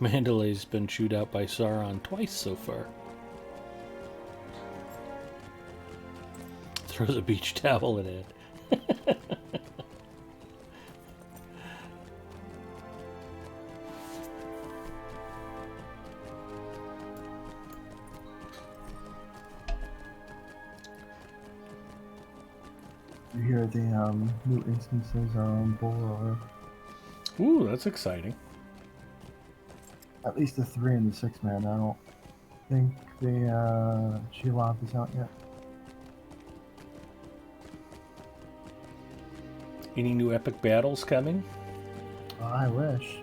Mandalay's been chewed out by Sauron twice so far. Throws a beach towel at it. You hear the new instances are on board. Ooh, that's exciting. At least the 3 and the 6 man. I don't think the Shelob is out yet. Any new epic battles coming? Oh, I wish.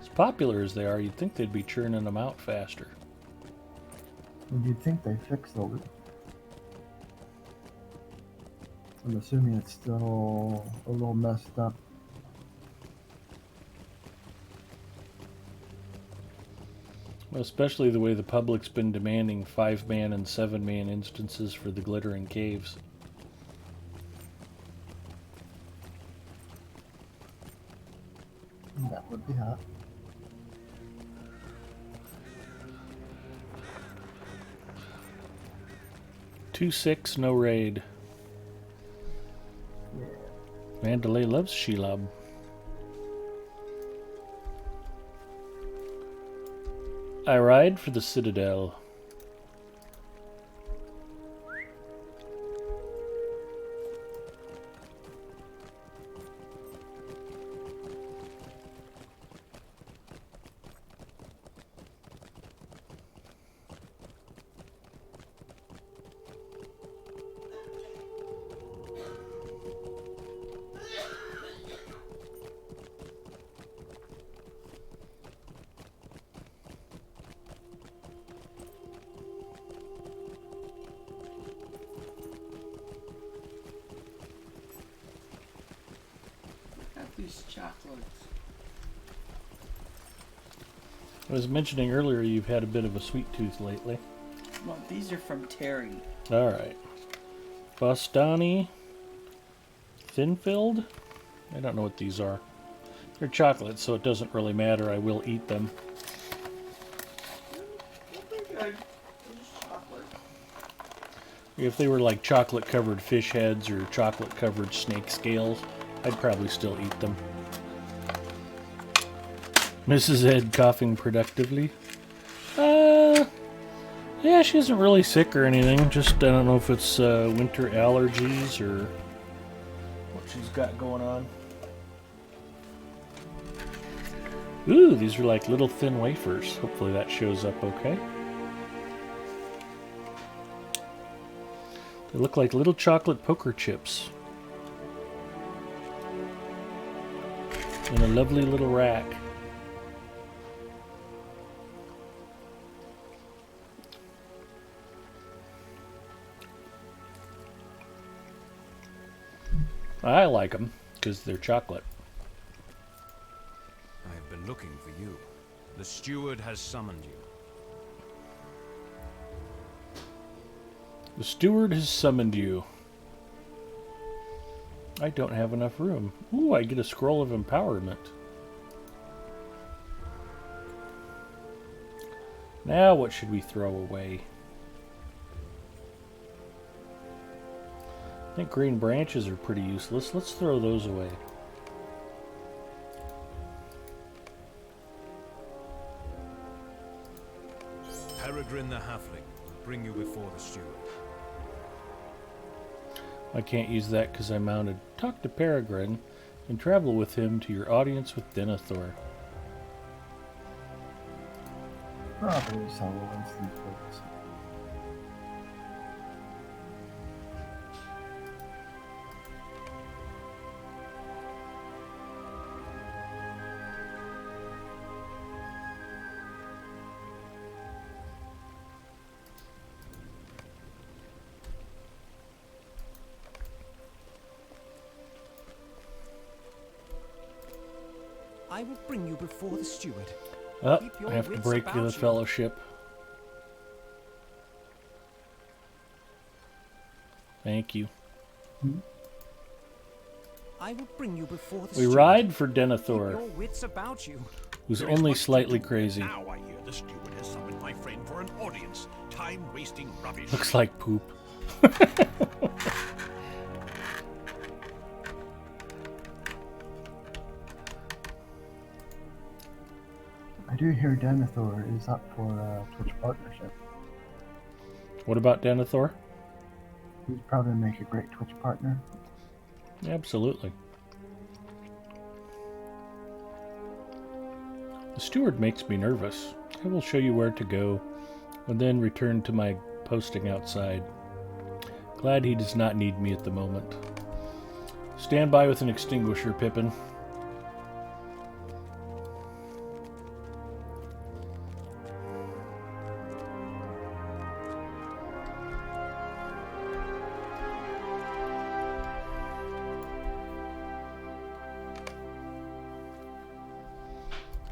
As popular as they are, you'd think they'd be churning them out faster. And you'd think they fixed the loop. I'm assuming it's still a little messed up. Especially the way the public's been demanding 5-man and 7-man instances for the Glittering Caves. That would be hot. Two 6, no raid. Yeah. Mandalay loves Shelob. I ride for the Citadel. These chocolates. I was mentioning earlier you've had a bit of a sweet tooth lately. Well, these are from Terry. Alright. Bostani. Thin-filled? I don't know what these are. They're chocolate, so it doesn't really matter. I will eat them. If they were like chocolate-covered fish heads or chocolate-covered snake scales, I'd probably still eat them. Mrs. Ed coughing productively. Yeah, she isn't really sick or anything. Just, I don't know if it's winter allergies or what she's got going on. Ooh, these are like little thin wafers. Hopefully that shows up okay. They look like little chocolate poker chips. In a lovely little rack. I like them because they're chocolate. I have been looking for you. The steward has summoned you. The steward has summoned you. I don't have enough room. Ooh, I get a scroll of empowerment. Now what should we throw away? I think green branches are pretty useless. Let's throw those away. Peregrine the Halfling, bring you before the steward. I can't use that because I mounted. Talk to Peregrine and travel with him to your audience with Denethor. Probably solo instant focus. I will bring you before the steward. Oh, Keep your I have to wits break about the you. fellowship. Thank you. I will bring you before the We steward. ride for Keep your Denethor, wits about you. who's There is only much to slightly do. crazy. Now I hear the steward has summoned my friend for an audience. Time-wasting rubbish. Looks like poop. I do hear Denethor is up for a Twitch partnership. What about Denethor? He'd probably make a great Twitch partner. Absolutely. The steward makes me nervous. I will show you where to go, and then return to my posting outside. Glad he does not need me at the moment. Stand by with an extinguisher, Pippin.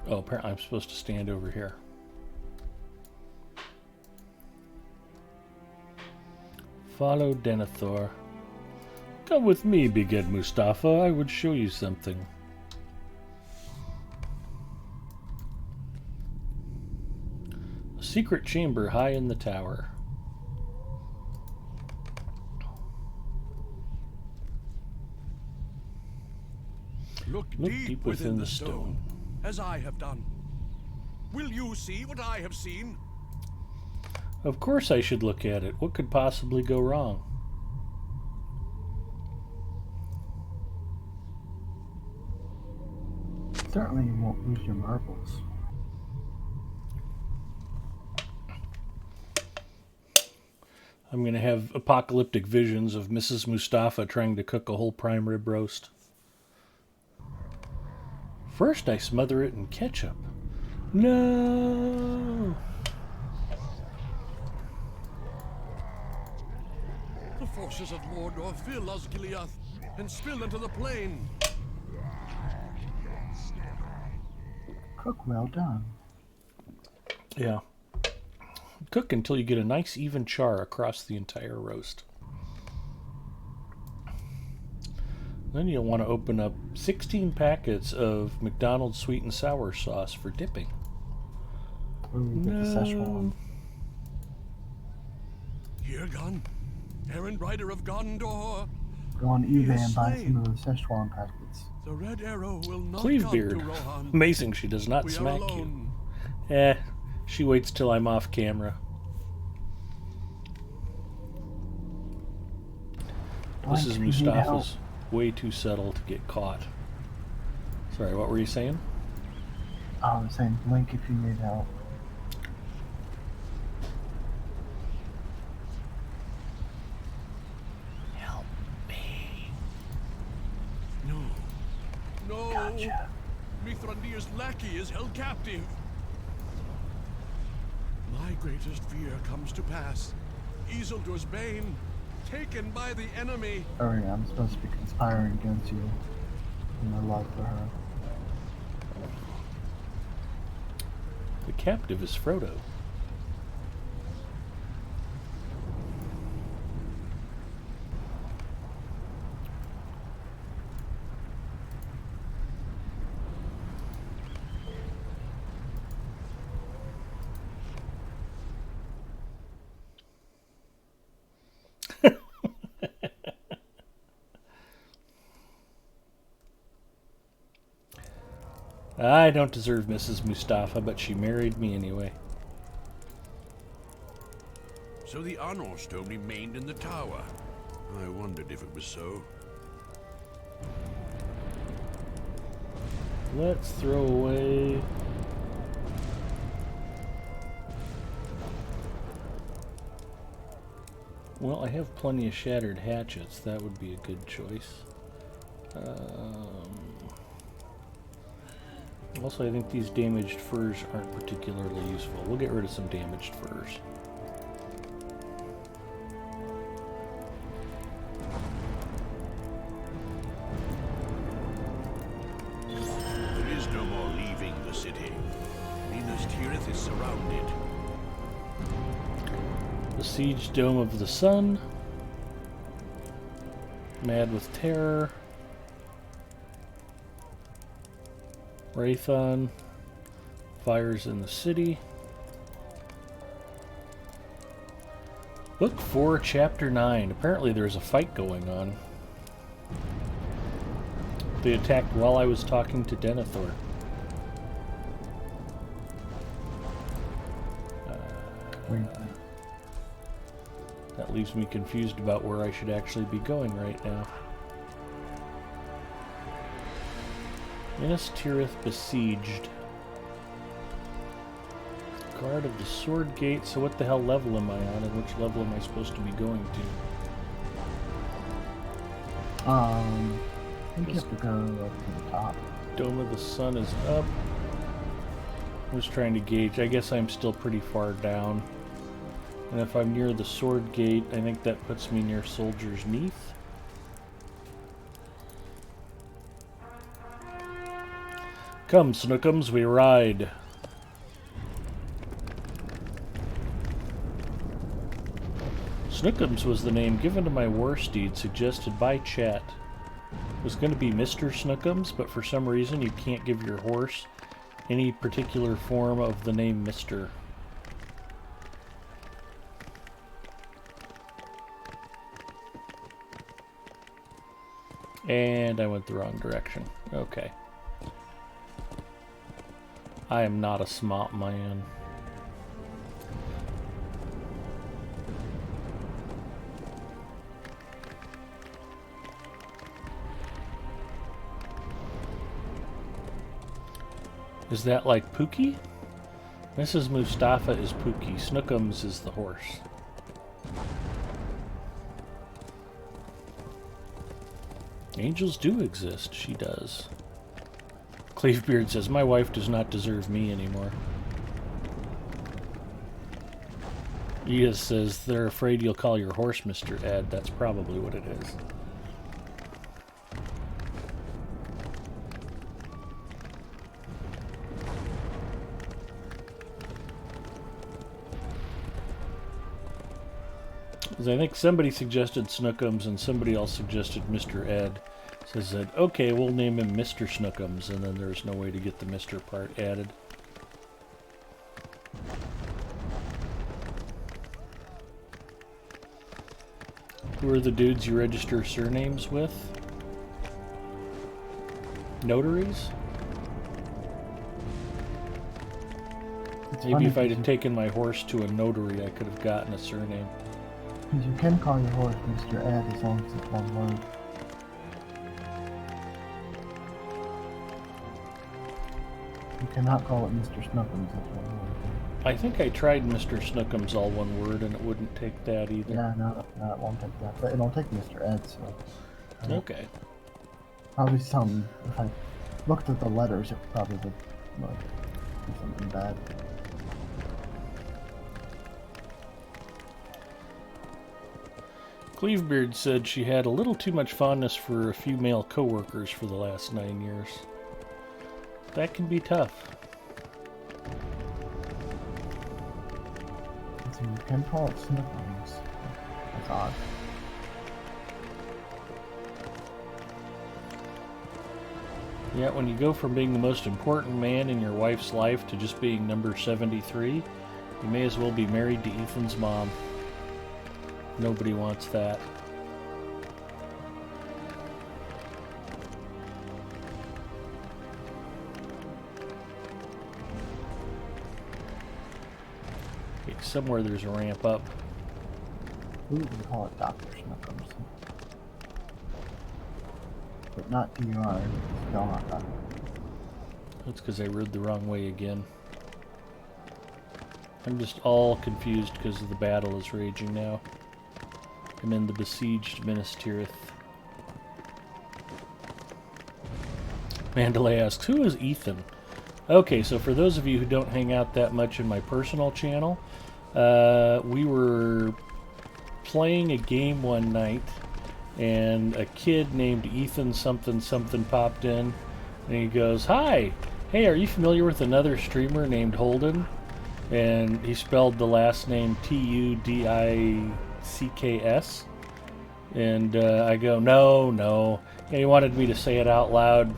Oh, apparently I'm supposed to stand over here. Follow Denethor. Come with me, big-head Mustafa. I would show you something. A secret chamber high in the tower. Look deep within the stone, as I have done. Will you see what I have seen? Of course I should look at it. What could possibly go wrong? Certainly you won't lose your marbles. I'm going to have apocalyptic visions of Mrs. Mustafa trying to cook a whole prime rib roast. First I smother it in ketchup. No! The forces of Mordor fill Osgiliath and spill into the plain. Cook well done. Yeah. Cook until you get a nice even char across the entire roast. Then you'll want to open up 16 packets of McDonald's sweet and sour sauce for dipping. Ooh, get the Szechuan. Here, Gun, errand rider of Gondor. Go on He eBay is and buy slain. some of the Szechuan packets. The Red Arrow will not Cleavebeard. come to Rohan. Amazing she does not We are smack you. alone. She waits till I'm off camera. This Blink is if you need help. Mustafa's way too subtle to get caught. Sorry, what were you saying? I was saying blink if you need help. Help me. No. No. Gotcha. Mithrandir's lackey is held captive. My greatest fear comes to pass. Isildur's bane, taken by the enemy. Oh yeah, I'm supposed to be conspiring against you in my love for her. captive is Frodo. I don't deserve Mrs. Mustafa, but she married me anyway. So the Honor Stone remained in the tower. I wondered if it was so. Let's throw away... Well, I have plenty of shattered hatchets. That would be a good choice. Also, I think these damaged furs aren't particularly useful. We'll get rid of some damaged furs. There is no more leaving the city. Minas Tirith is surrounded. Besieged Dome of the Sun. Mad with Terror. Wraithon. Fires in the City. Book 4, Chapter 9. Apparently there's a fight going on. They attacked while I was talking to Denethor. That leaves me confused about where I should actually be going right now. Minas Tirith besieged. Guard of the Sword Gate. So what the hell level am I on, and which level am I supposed to be going to? I think you have to go up to the top. Dome of the Sun is up. I was trying to gauge. I guess I'm still pretty far down. And if I'm near the Sword Gate, I think that puts me near Soldier's Neath. Come, Snookums, we ride. Snookums was the name given to my war steed, suggested by chat. It was going to be Mr. Snookums, but for some reason you can't give your horse any particular form of the name Mr. And I went the wrong direction. Okay. I am not a smart man. Is that like Pookie? Mrs. Mustafa is Pookie. Snookums is the horse. Angels do exist. She does. Cleavebeard says, my wife does not deserve me anymore. Edith says, they're afraid you'll call your horse Mr. Ed. That's probably what it is. I think somebody suggested Snookums and somebody else suggested Mr. Ed. Says that, okay, we'll name him Mr. Snookums, and then there's no way to get the Mr. part added. Who are the dudes you register surnames with? Notaries? Maybe if I'd have taken my horse to a notary, I could have gotten a surname. You can call your horse Mr. Ed as long as it's one word. You cannot call it Mr. Snookums as one word. I think I tried Mr. Snookums all one word and it wouldn't take that either. Yeah, no, it won't take that. But it'll take Mr. Ed, so... Okay. Probably some... If I looked at the letters, it probably would like, be something bad. Cleavebeard said she had a little too much fondness for a few male co-workers for the last 9 years. That can be tough. So you can call it sniffles. That's odd. Yeah, when you go from being the most important man in your wife's life to just being number 73, you may as well be married to Ethan's mom. Nobody wants that. Okay, somewhere there's a ramp up. Ooh, we call it Dr. Snuffles. But not DR, still not Dr. That's because I rode the wrong way again. I'm just all confused because the battle is raging now. I'm in the besieged Minas Tirith. Mandalay asks, who is Ethan? Okay, so for those of you who don't hang out that much in my personal channel, we were playing a game one night, and a kid named Ethan something something popped in, and he goes, hi, hey, are you familiar with another streamer named Holden? And he spelled the last name Tudicks. And I go, no. And he wanted me to say it out loud.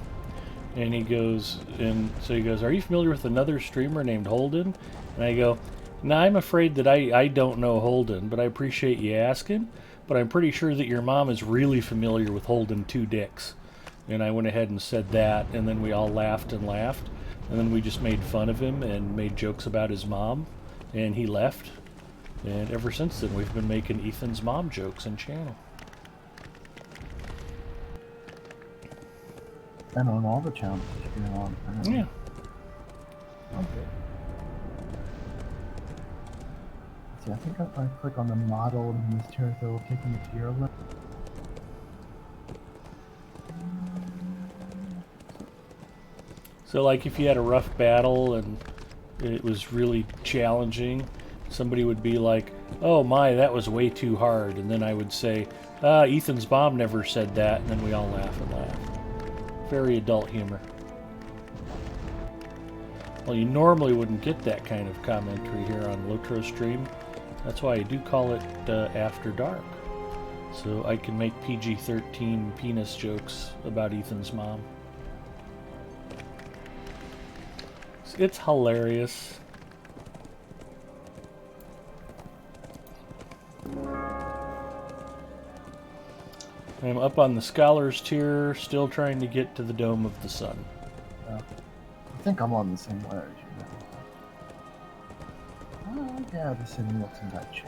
And he goes, are you familiar with another streamer named Holden? And I go, no, I'm afraid that I don't know Holden, but I appreciate you asking. But I'm pretty sure that your mom is really familiar with Holden Two Dicks. And I went ahead and said that, and then we all laughed and laughed. And then we just made fun of him and made jokes about his mom. And he left. And ever since then, we've been making Ethan's mom jokes on channel. And on all the channels that you've been on. Yeah. Okay. See, I think if I click on the model in this tier, it will take me to your list. So like if you had a rough battle and it was really challenging, somebody would be like, oh my, that was way too hard. And then I would say, Ethan's mom never said that. And then we all laugh and laugh. Very adult humor. Well, you normally wouldn't get that kind of commentary here on Lotro Stream. That's why I do call it After Dark. So I can make PG-13 penis jokes about Ethan's mom. It's hilarious. I'm up on the Scholars tier, still trying to get to the Dome of the Sun. I think I'm on the same layer as you know. Yeah, the city looks in that shape.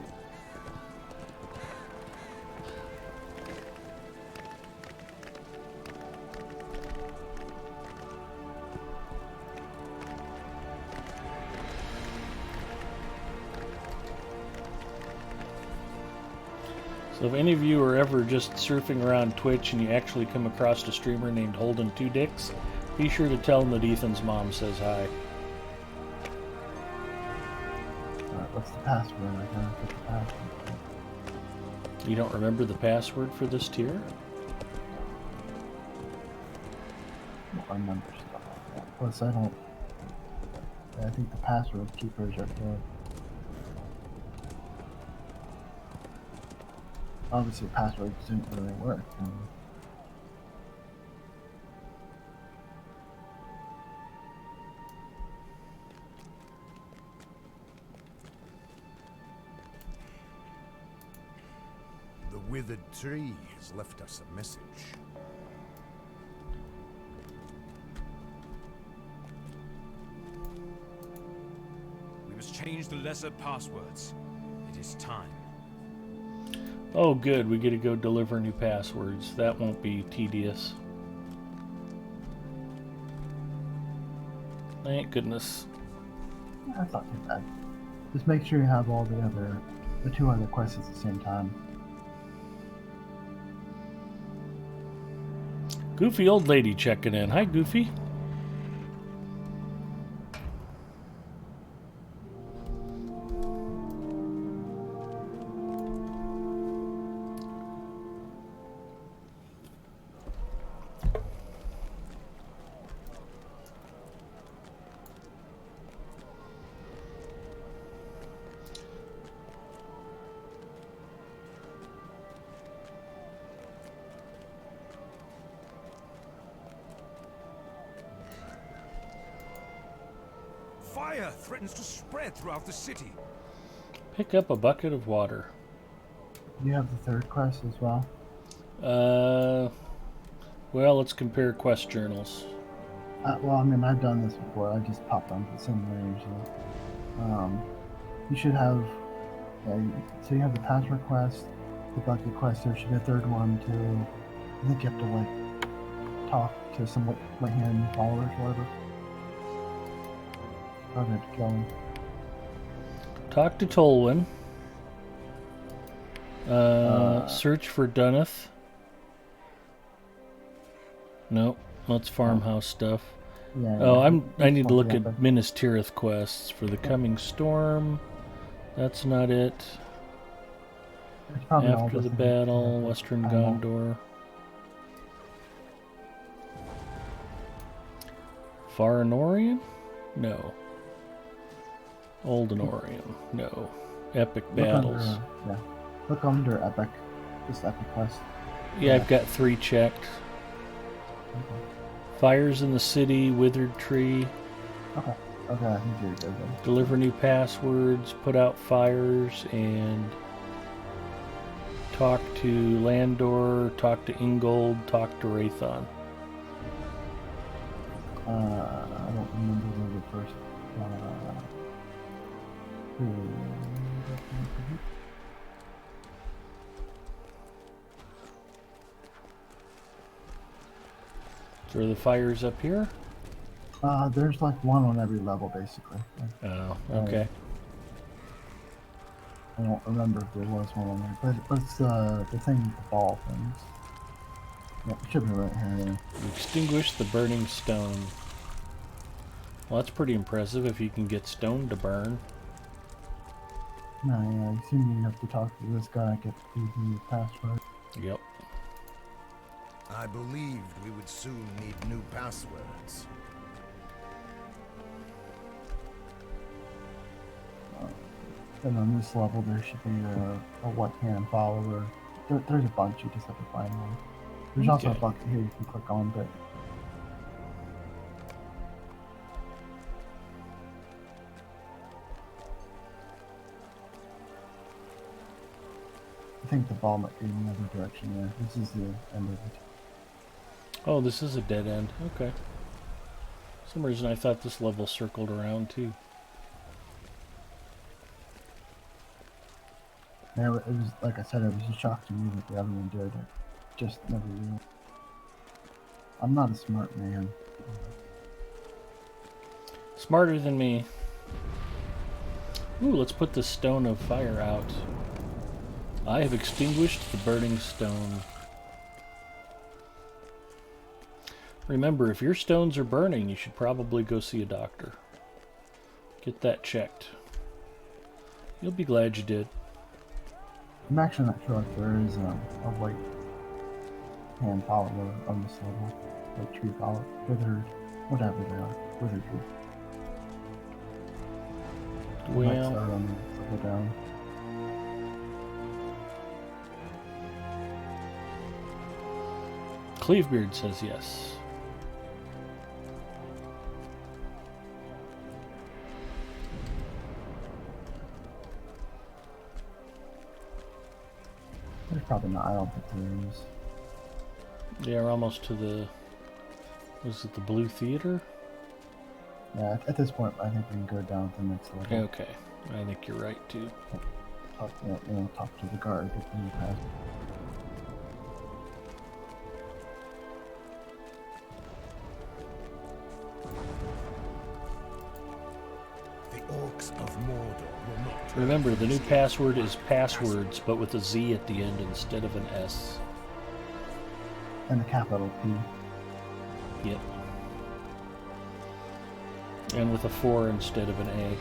So if any of you are ever just surfing around Twitch and you actually come across a streamer named Holden Two Dicks, be sure to tell him that Ethan's mom says hi. Alright, what's the password? I gotta put the password. You don't remember the password for this tier? I remember stuff like that. Plus, I think the password keepers are good. Obviously, passwords didn't really work. The withered tree has left us a message. We must change the lesser passwords. It is time. Oh good, we get to go deliver new passwords. That won't be tedious. Thank goodness. That's not too bad. Just make sure you have all the two other quests at the same time. Goofy old lady checking in. Hi, Goofy. Fire threatens to spread throughout the city. Pick up a bucket of water. You have the third quest as well. Well, let's compare quest journals. Well, I mean, I've done this before. I just popped onto the simulator usually. You should have. So you have the password quest, the bucket quest. There should be a third one too. I think you have to like talk to some right hand followers, or whatever. Probably have to kill them. Talk to Tolwyn. Search for Dunneth. Nope, that's farmhouse stuff. Yeah. Oh, yeah, I need to look yeah, at Minas Tirith quests for the coming storm. That's not it. it's probably all After the those things. battle, Western I know. Gondor. Far Anorian? No. Old Anorian? No. Epic Look battles. Under, yeah. Look under epic. Just epic quest. Yeah, I've got 3 checked. Okay. Fires in the city, withered tree, Okay. Okay. I think you're good then. deliver new passwords, put out fires, and talk to Landor, talk to Ingold, talk to Raython. I don't remember the first. So are the fires up here? There's like one on every level, basically. Oh, okay. I don't remember if there was one on there, but it's the thing with the ball things. Yeah, it should be right here. Extinguish the burning stone. Well, that's pretty impressive if you can get stone to burn. No, yeah, you see me, you have to talk to this guy, get the password. Yep. I believed we would soon need new passwords. And on this level, there should be a one-hand follower. There's a bunch, you just have to find one. There's also a Okay. bucket here you can click on, but I think the ball might be in the other direction there. This is the end of it. Oh, this is a dead end. Okay. For some reason I thought this level circled around too. Yeah, it was, like I said, it was a shock to me that the other one did. I just never knew. I'm not a smart man. Smarter than me. Ooh, let's put the stone of fire out. I have extinguished the burning stone. Remember, if your stones are burning, you should probably go see a doctor. Get that checked. You'll be glad you did. I'm actually not sure if there is a white hand follower on this level. Like tree follower. Withered. Whatever they are. Withered tree. Lights Well, are on the level down. Cleavebeard says yes. There's probably not. I don't think there is. Yeah, we're almost to the... Was it the Blue Theater? Yeah, at this point, I think we can go down to the next level. Okay, I think you're right too. Talk to the guard. Get the new pass. The orcs of Mordor will not. Remember, the new password is passwords, but with a Z at the end instead of an S. And a capital P. Yep. And with a 4 instead of an A.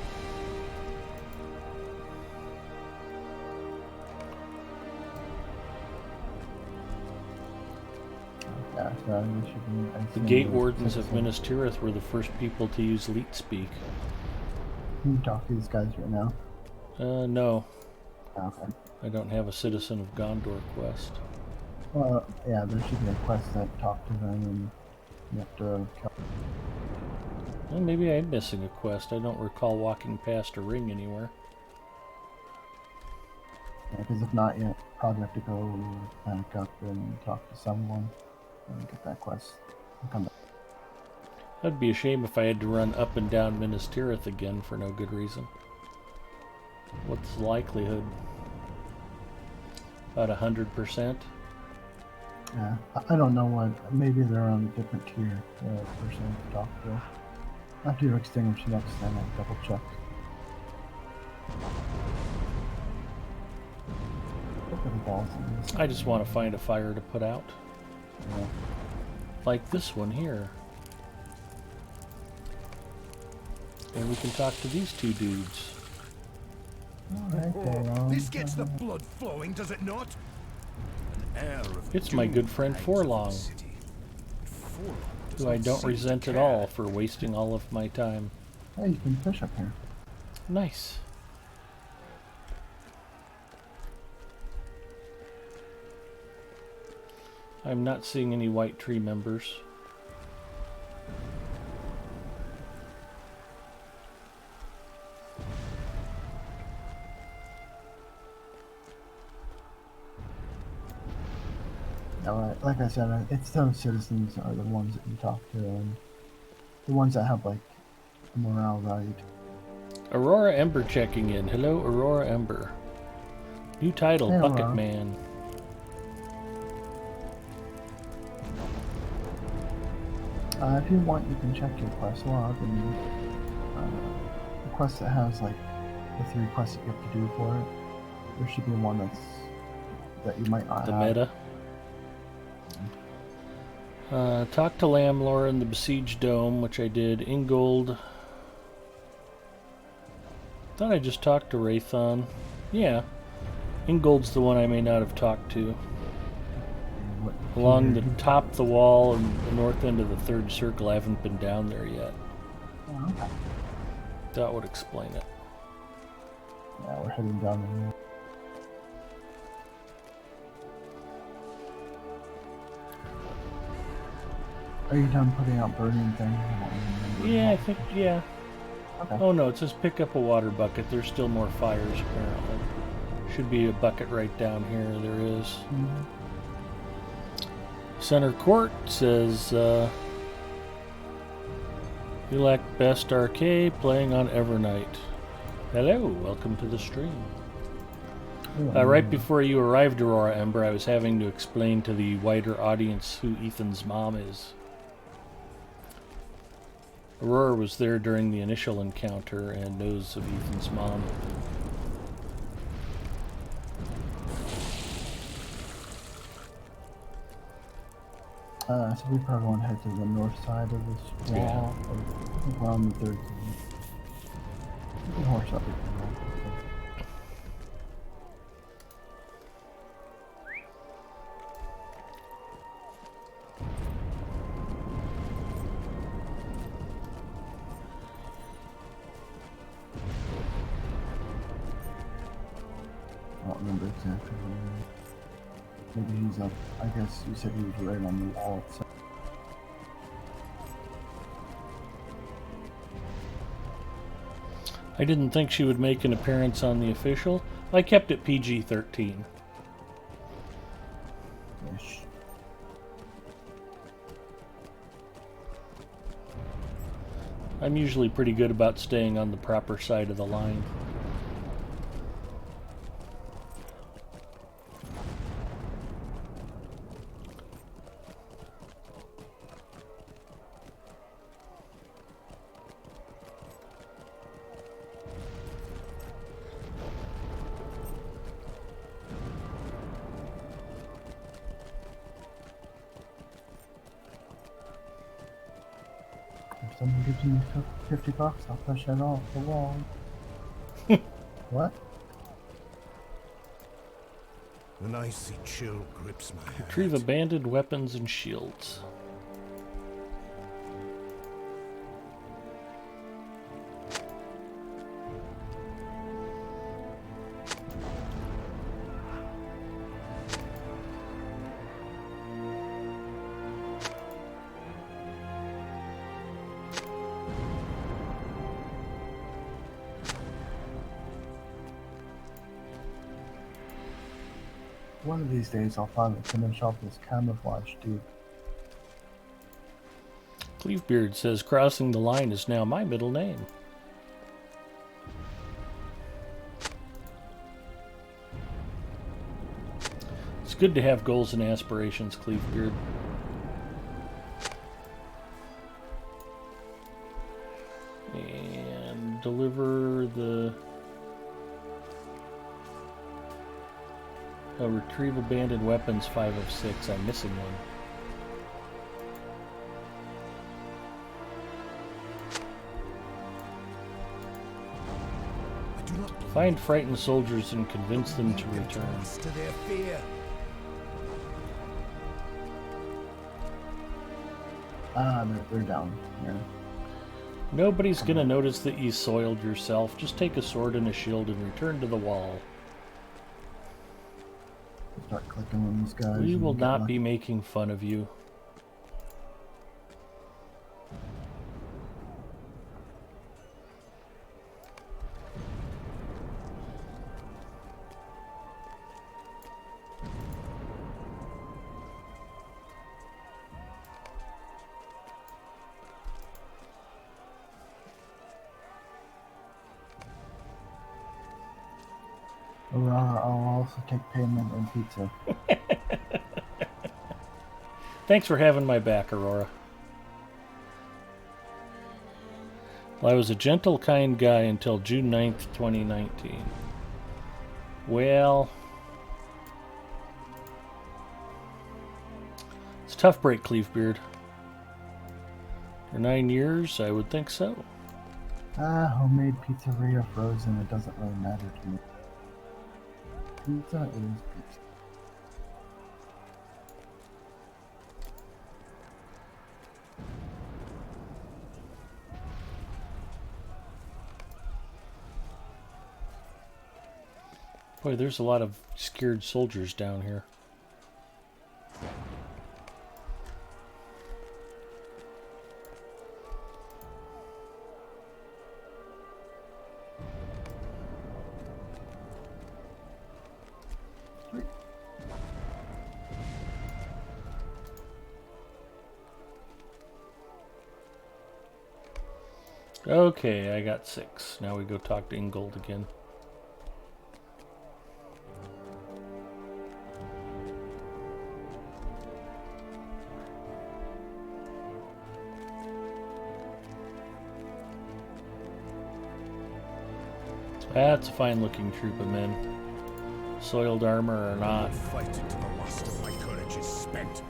Yeah, so this should be. I The assume Gate the Wardens of citizen. Minas Tirith were the first people to use Leet Speak. Can you talk to these guys right now? No. Okay. I don't have a Citizen of Gondor quest. Well, yeah, there should be a quest that talk to them and you have to kill. Well, maybe I'm missing a quest. I don't recall walking past a ring anywhere. Because if not yet, probably have to go back up and talk to someone and get that quest and come back. That'd be a shame if I had to run up and down Minas Tirith again for no good reason. What's the likelihood? About 100%? Yeah, I don't know what. Maybe they're on a different tier, the person to talk to. After you extinguish next time, I'll double check. Look at the balls in this. I just want to find a fire to put out. Yeah. Like this one here. And we can talk to these two dudes. Alright, This gets the blood flowing, does it not? An air of It's my doom good friend hangs over the Forlong, city. But Forlong does who I not don't seem to resent at care. all for wasting all of my time. Hey, you can fish up here. Nice. I'm not seeing any white tree members. Like I said, it's those citizens are the ones that you talk to, and the ones that have like a morale value. Aurora Ember checking in. Hello, Aurora Ember. New title, Hey, Bucket Aurora. Man. If you want, you can check your quest log, and the quest that has like the 3 quests that you have to do for it, there should be one that you might not The have. meta. Talk to Lamlore in the Besieged Dome, which I did. Ingold. Thought I just talked to Wraithon. Yeah. Ingold's the one I may not have talked to. What Along tier the you- top of the wall and the north end of the third circle. I haven't been down there yet. Oh, okay. That would explain it. Yeah, we're heading down there. Are you done putting out burning things? I don't remember. Yeah, I think, yeah. Okay. Oh no, it says pick up a water bucket. There's still more fires apparently. Should be a bucket right down here. There is. Mhm. Center Court says, you like Best Arcade playing on Evernight. Hello, welcome to the stream. Right before you arrived, Aurora Ember, I was having to explain to the wider audience who Ethan's mom is. Aurora was there during the initial encounter and knows of Ethan's mom. So we probably want to head to the north side of this wall. I think we're on the 3rd. We can horse up. I don't remember exactly where. Maybe he's up. I guess you said he was right on the wall itself. I didn't think she would make an appearance on the official. I kept it PG-13. Ish. I'm usually pretty good about staying on the proper side of the line. If someone gives me $50, I'll push it off the wall. What? An icy chill grips my hand. Retrieve abandoned weapons and shields. One of these days I'll finally finish off this camouflage dude. Cleavebeard says crossing the line is now my middle name. It's good to have goals and aspirations, Cleavebeard. And deliver the retrieve abandoned weapons 5 of 6. I'm missing one. Find frightened soldiers and convince them to return. To their fear. They're down here. Nobody's gonna notice that you soiled yourself. Just take a sword and a shield and return to the wall. Start clicking on these guys. We will and not get be making fun of you. I'll also take payment in pizza. Thanks for having my back, Aurora. Well, I was a gentle, kind guy until June 9th, 2019. Well, it's a tough break, Cleavebeard. For 9 years, I would think so. Homemade pizzeria frozen, it doesn't really matter to me. Pizza is pizza. Boy, there's a lot of scared soldiers down here. Okay, I got 6. Now we go talk to Ingold again. That's a fine-looking troop of men. Soiled armor or not. Fight until the last of my courage is spent.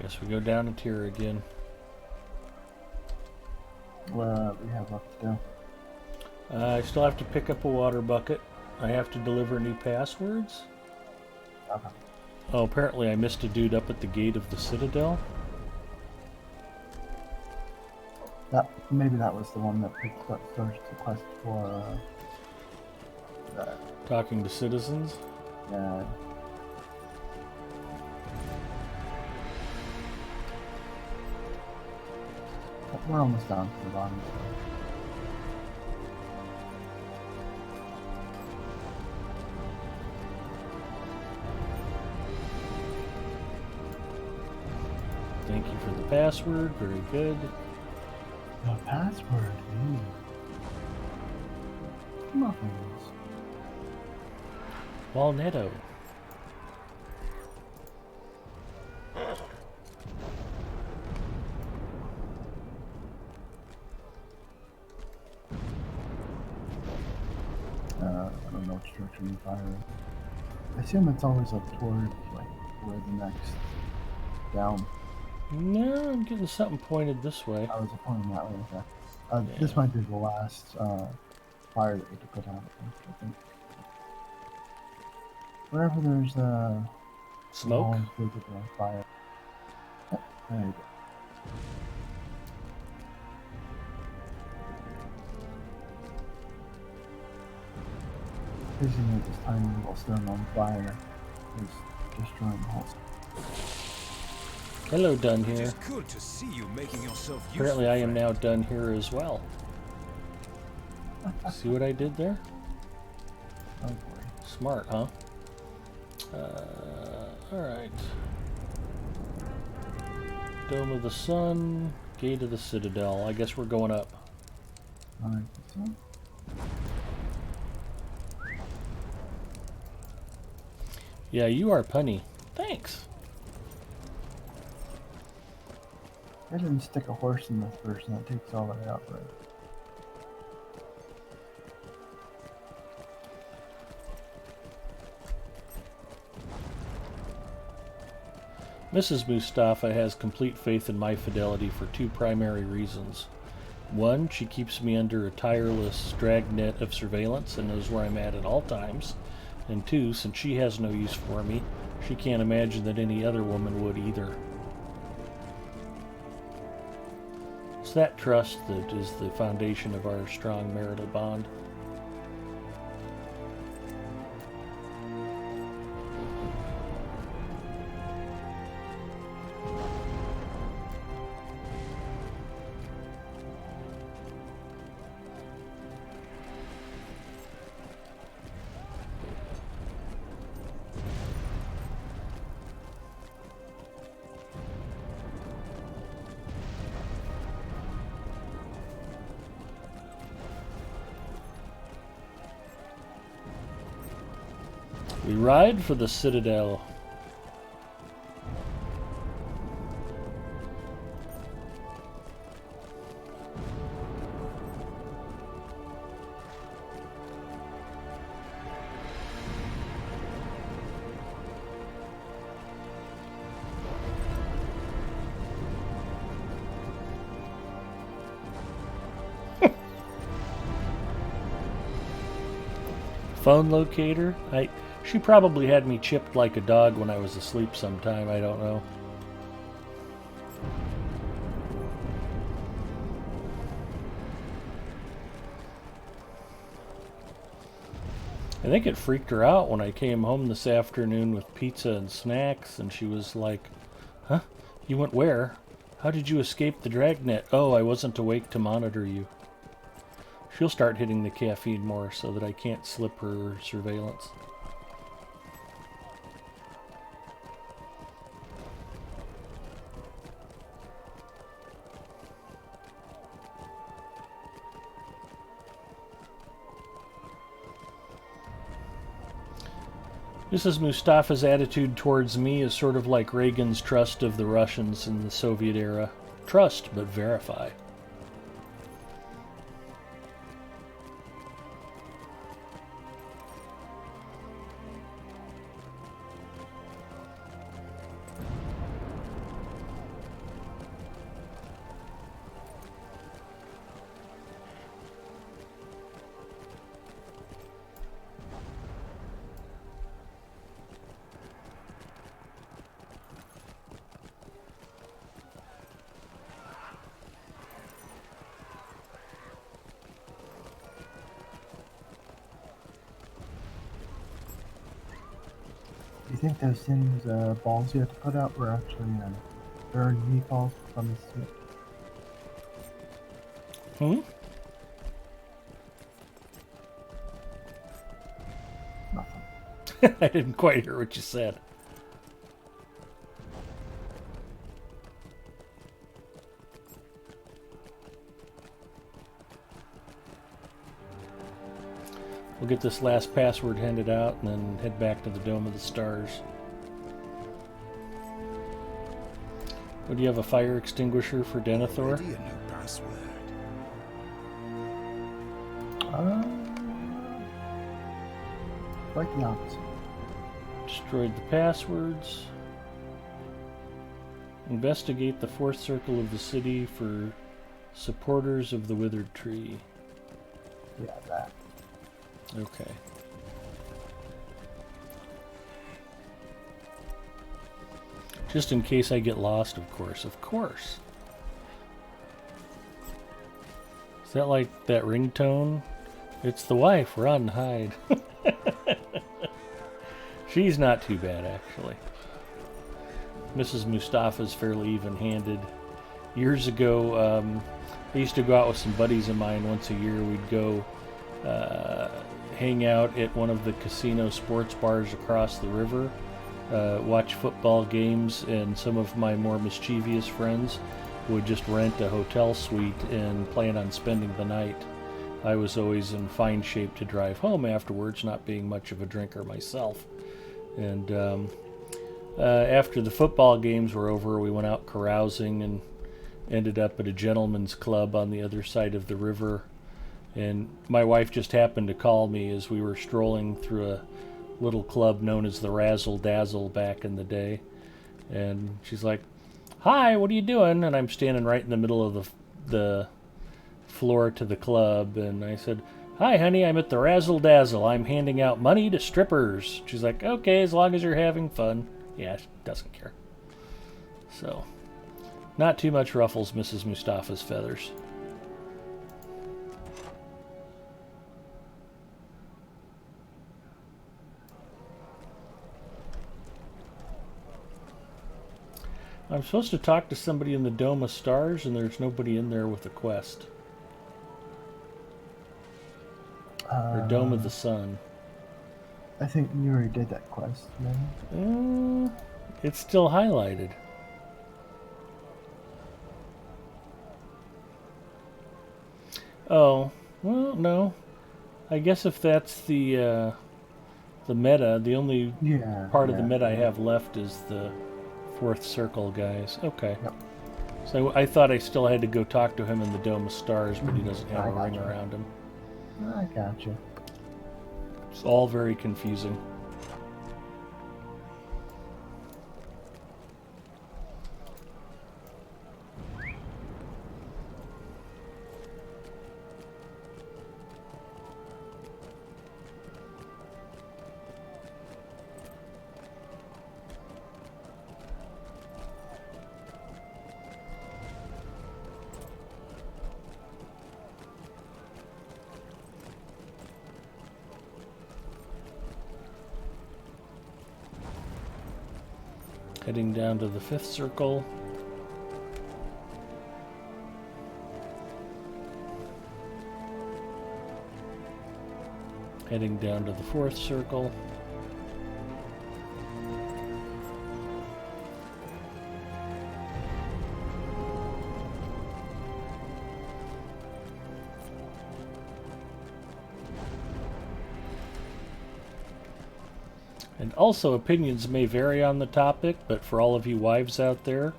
Guess we go down a tier again. What we have left to do? I still have to pick up a water bucket. I have to deliver new passwords. Okay. Oh, apparently I missed a dude up at the gate of the Citadel. Maybe that was the one that picked up first the quest for Talking to citizens. yeah. We're almost down to the bottom. Thank you for the password. Very good. The password. Muffins. Walnetto. I don't know which direction you fire. I assume it's always up toward like where the next down. No, I'm getting something pointed this way. I was pointing that way. Okay. This might be the last fire that we could put out. I think. Wherever there's Smoke? visible fire. Yep, there you go. Using this tiny little stone on fire is destroying the whole. Hello, done It here. is good to see you making yourself useful. Apparently I am friend. now done here as well. See what I did there? Oh boy. Smart, huh? Alright. Dome of the Sun, Gate of the Citadel. I guess we're going up. Alright, so Yeah, you are punny. Thanks. I didn't stick a horse in this version. That takes all that out, right? Mrs. Mustafa has complete faith in my fidelity for two primary reasons. One, she keeps me under a tireless dragnet of surveillance and knows where I'm at all times. And two, since she has no use for me, she can't imagine that any other woman would either. It's that trust that is the foundation of our strong marital bond. We ride for the Citadel. Phone locator? She probably had me chipped like a dog when I was asleep sometime, I don't know. I think it freaked her out when I came home this afternoon with pizza and snacks, and she was like, "Huh? You went where? How did you escape the dragnet? Oh, I wasn't awake to monitor you." She'll start hitting the caffeine more so that I can't slip her surveillance. Mrs. Mustafa's attitude towards me is sort of like Reagan's trust of the Russians in the Soviet era. Trust, but verify. Do you think those things, balls you have to put out were actually burned meatballs from the soup? Nothing. I didn't quite hear what you said. We'll get this last password handed out and then head back to the Dome of the Stars. Would you have a fire extinguisher for Denethor? Already a new password. Quite the opposite. Destroyed the passwords. Investigate the fourth circle of the city for supporters of the withered tree. Yeah, that. Okay. Just in case I get lost, of course. Of course. Is that like that ringtone? It's the wife, run, hide. She's not too bad, actually. Mrs. Mustafa's fairly even-handed. Years ago, I used to go out with some buddies of mine once a year. We'd go hang out at one of the casino sports bars across the river, watch football games, and some of my more mischievous friends would just rent a hotel suite and plan on spending the night. I was always in fine shape to drive home afterwards, not being much of a drinker myself. And after the football games were over, we went out carousing and ended up at a gentleman's club on the other side of the river. And my wife just happened to call me as we were strolling through a little club known as the Razzle Dazzle back in the day. And she's like, "Hi, what are you doing?" And I'm standing right in the middle of the floor to the club. And I said, "Hi, honey, I'm at the Razzle Dazzle. I'm handing out money to strippers." She's like, "Okay, as long as you're having fun." Yeah, she doesn't care. So, not too much ruffles Mrs. Mustafa's feathers. I'm supposed to talk to somebody in the Dome of Stars, and there's nobody in there with a quest. Or Dome of the Sun. I think you already did that quest, man. It's still highlighted. Oh, well, no. I guess if that's the meta, the only part of the meta I have left is the fourth circle guys. Okay. Yep. So I thought I still had to go talk to him in the Dome of Stars, but he doesn't have a ring around him. I gotcha. It's all very confusing. Heading down to the fifth circle. Heading down to the fourth circle. And also, opinions may vary on the topic, but for all of you wives out there,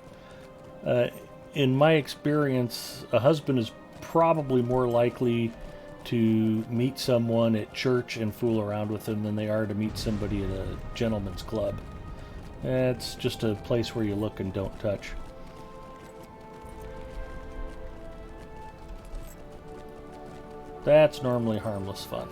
in my experience, a husband is probably more likely to meet someone at church and fool around with them than they are to meet somebody at a gentleman's club. It's just a place where you look and don't touch. That's normally harmless fun.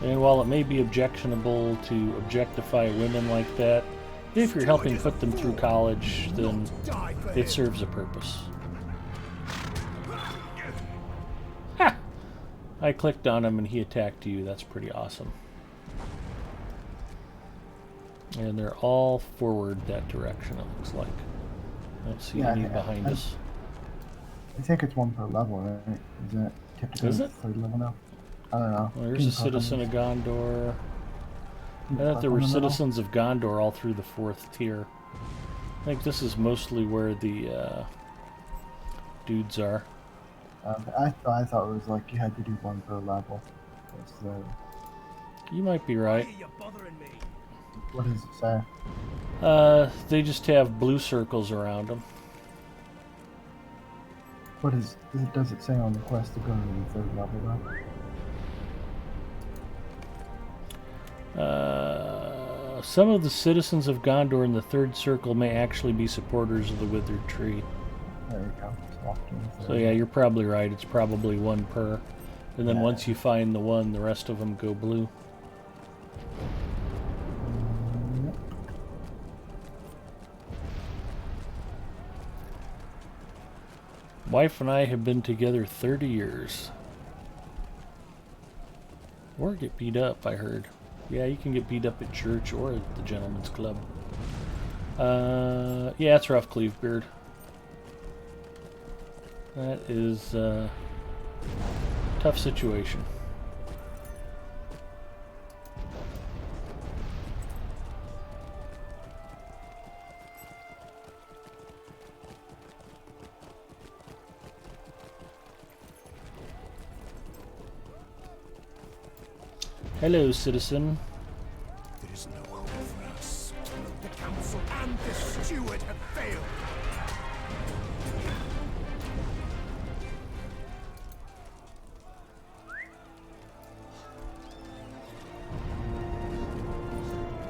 And while it may be objectionable to objectify women like that, if you're helping put them through college, then it serves a purpose. Ha! I clicked on him and he attacked you. That's pretty awesome. And they're all forward that direction, it looks like. I don't see any behind us. I think it's one per level, right? Isn't it? Typically Is it? Third level now? I don't know. Well, there's a citizen of Gondor. I thought there were citizens of Gondor all through the fourth tier. I think this is mostly where the dudes are. I thought it was like you had to do one per level. You might be right. What does it say? They just have blue circles around them. Does it say on the quest to go to the third level though? Some of the citizens of Gondor in the third circle may actually be supporters of the withered tree. There you go. So yeah, you're probably right. It's probably one per. And then once you find the one, the rest of them go blue. Wife and I have been together 30 years. Or get beat up, I heard. Yeah, you can get beat up at church or at the gentleman's club. Yeah, it's rough, Cleavebeard. That is a tough situation. Hello, citizen. There is no hope for us. The council and the steward have failed.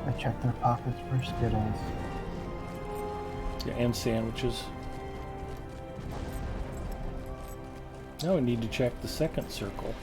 I checked their pockets for Skittles. Yeah, and sandwiches. Now we need to check the second circle.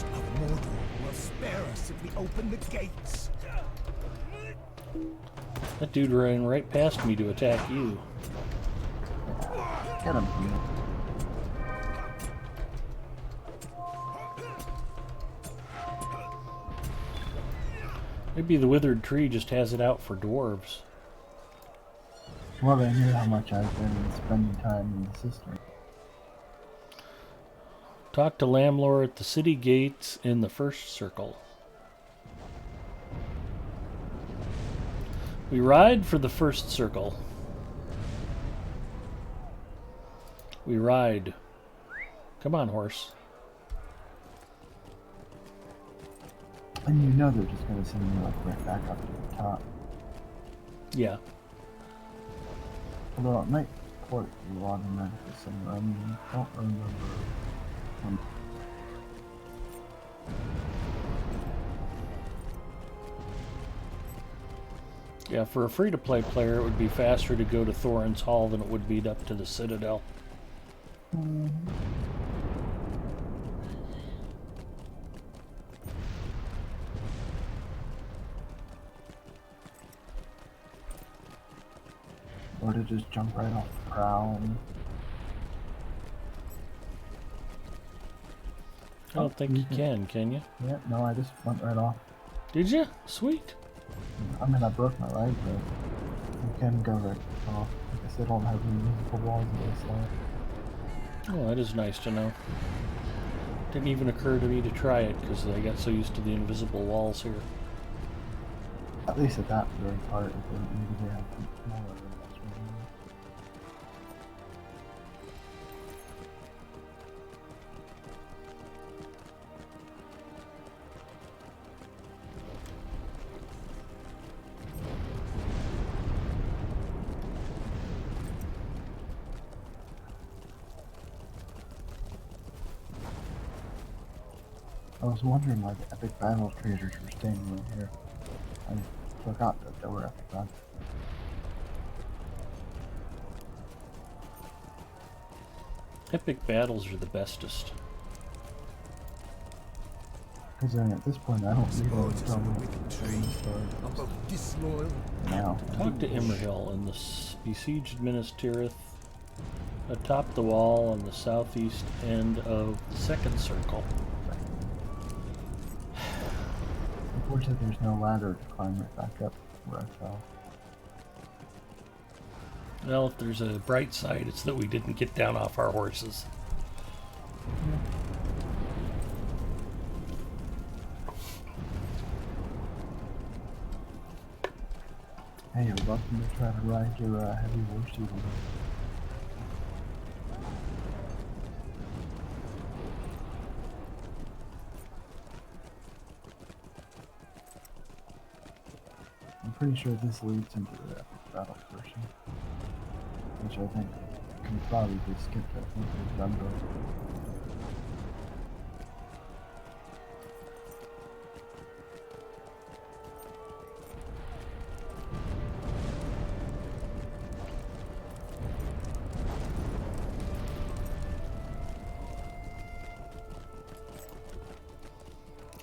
Of Mordor will spare us if we open the gates. That dude ran right past me to attack you. Get him, you. Maybe the withered tree just has it out for dwarves. Well, they knew how much I've been spending time in the cistern. Talk to Lamlore at the city gates in the first circle. We ride for the first circle. We ride. Come on, horse. And you know they're just gonna send me like right back up to the top. Yeah. Although it might port you automatically somewhere. I mean, I don't remember. Yeah, for a free-to-play player, it would be faster to go to Thorin's Hall than it would be up to the Citadel. Or to just jump right off the prow. I don't think you can you? Yeah, no, I just went right off. Did you? Sweet. I mean, I broke my leg, but you can go right off. I guess they don't have any musical walls in this line. Oh, that is nice to know. Didn't even occur to me to try it because I got so used to the invisible walls here. At least at that very part, it didn't need to be more of it. I was wondering why the epic battle traders were staying right here. I forgot that there were epic battles. Epic battles are the bestest. Because at this point, I don't need to Suppose it's a wicked tree. I'm both disloyal. now. Talk to Immerhill in the besieged Minas Tirith atop the wall on the southeast end of the second circle. Unfortunately, there's no ladder to climb right back up where I fell. Well, if there's a bright side, it's that we didn't get down off our horses. Hey, you're welcome to try to ride your heavy horse even. pretty sure this leads into the epic battle portion, which I think can probably be skipped. I think we've done both.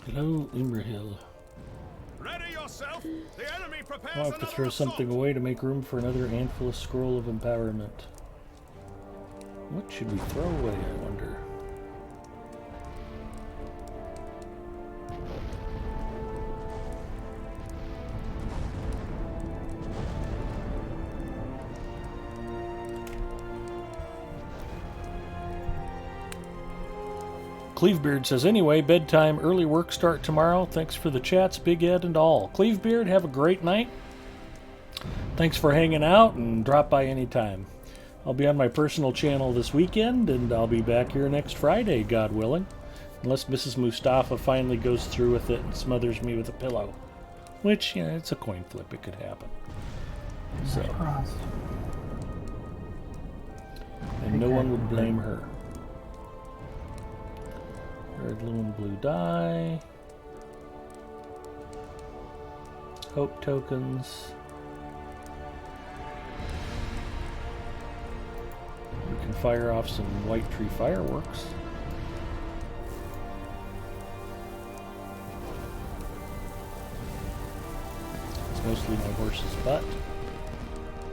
Hello, Imrahil. Ready yourself. The enemy prepares I'll have to throw something away to make room for another Antfilus Scroll of Empowerment. What should we throw away, I wonder? Cleavebeard says, anyway, bedtime, early work start tomorrow. Thanks for the chats, Big Ed and all. Cleavebeard, have a great night. Thanks for hanging out and drop by anytime. I'll be on my personal channel this weekend, and I'll be back here next Friday, God willing. Unless Mrs. Mustafa finally goes through with it and smothers me with a pillow. Which, you know, it's a coin flip. It could happen. So, Crossed. and no one would blame her. Red, blue, and blue die. Hope tokens. We can fire off some white tree fireworks. It's mostly my horse's butt.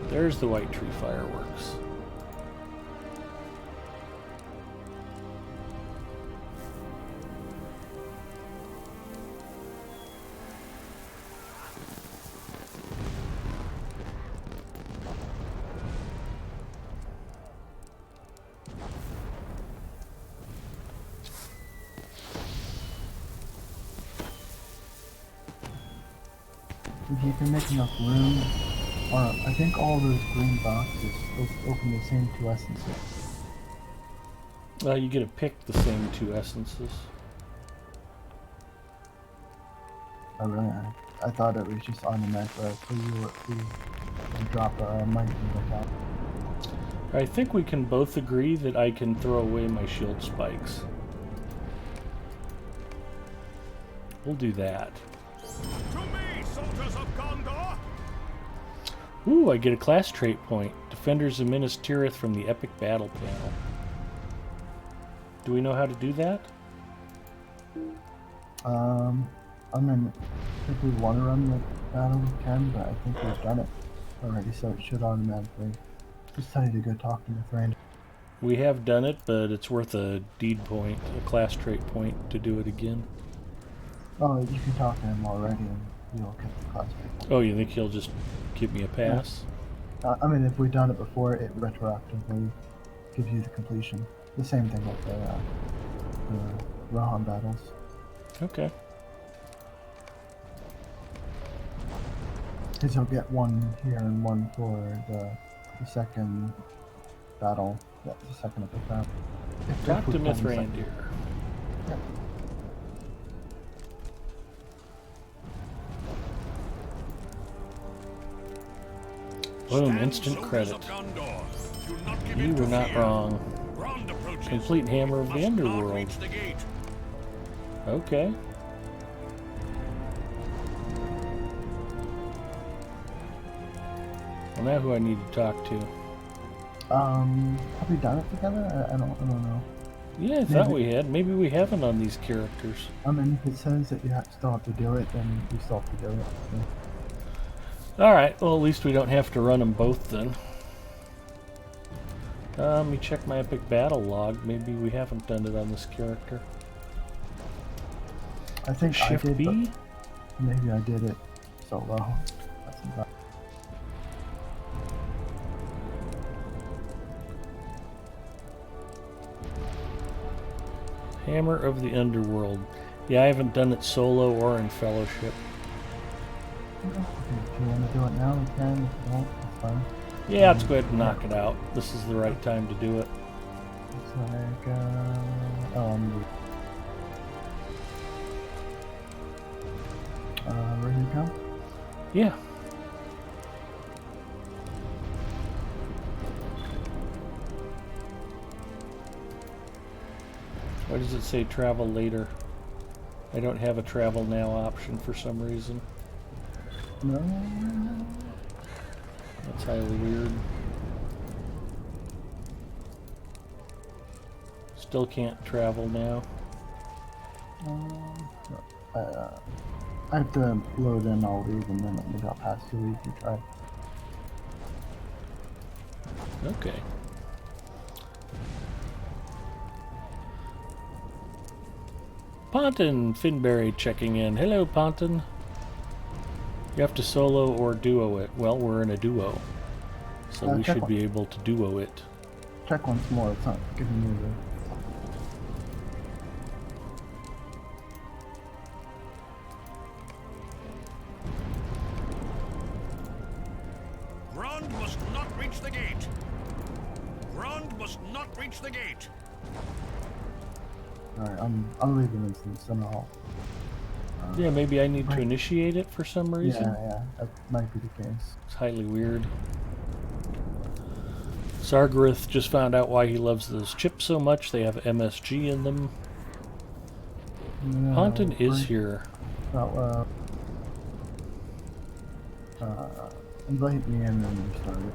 There's the white tree fireworks. If you can make enough room, I think all those green boxes open the same two essences. You get to pick the same two essences. Oh really? I thought it was just automatic, so you drop a mic and go down. I think we can both agree that I can throw away my shield spikes. We'll do that. To me, soldiers of Gondor! Ooh, I get a class trait point. Defenders of Minas Tirith from the Epic Battle panel. Do we know how to do that? I mean, if we want to run the battle, we can, but I think we've done it already, so it should automatically just tell you to go talk to Mithrandir. We have done it, but it's worth a deed point, a class trait point, to do it again. Oh, you can talk to him already, and you'll get the class people. Oh, you think he'll just give me a pass? Yeah. I mean, if we've done it before, it retroactively gives you the completion. The same thing with the Rohan battles. Okay. Because you'll get one here and one for the second battle, the second epic battle. Talk to we find the second- Mithrandir. Yep. Boom, Stand, instant soldiers credit. of Gondor. Do not give You in to were not fear. wrong. Grond approaches. Complete Hammer of the Must not Underworld. reach the gate. Okay. Well, now who I need to talk to? Have we done it together? I don't know. Yeah, I thought Maybe. we had. Maybe we haven't on these characters. I mean, if it says that you still have to do it, then you still have to do it. So. Alright, well at least we don't have to run them both then. Let me check my epic battle log. Maybe we haven't done it on this character. I think Shift I did, B? but maybe I did it solo. That's about. Hammer of the Underworld. Yeah, I haven't done it solo or in Fellowship. If you want to do it now, we can. If you don't, it's fine. Yeah, let's go ahead and knock it out. This is the right time to do it. It's like, ready to go? Yeah. Why does it say travel later? I don't have a travel now option for some reason. No. That's highly weird. Still can't travel now. I have to load in all these and then it got past 2 weeks to try. Okay. Ponton Finberry checking in. Hello, Ponton. You have to solo or duo it. Well, we're in a duo, so we should be able to duo it. Check once more. It's not giving me the. Grond must not reach the gate. Grond must not reach the gate. Alright, I'm leaving this in Center Hall. Yeah, maybe I need to initiate it for some reason. Yeah, that might be the case. It's highly weird. Sargareth just found out why he loves those chips so much. They have MSG in them. No, Ponton is here. Oh, invite me in and start it.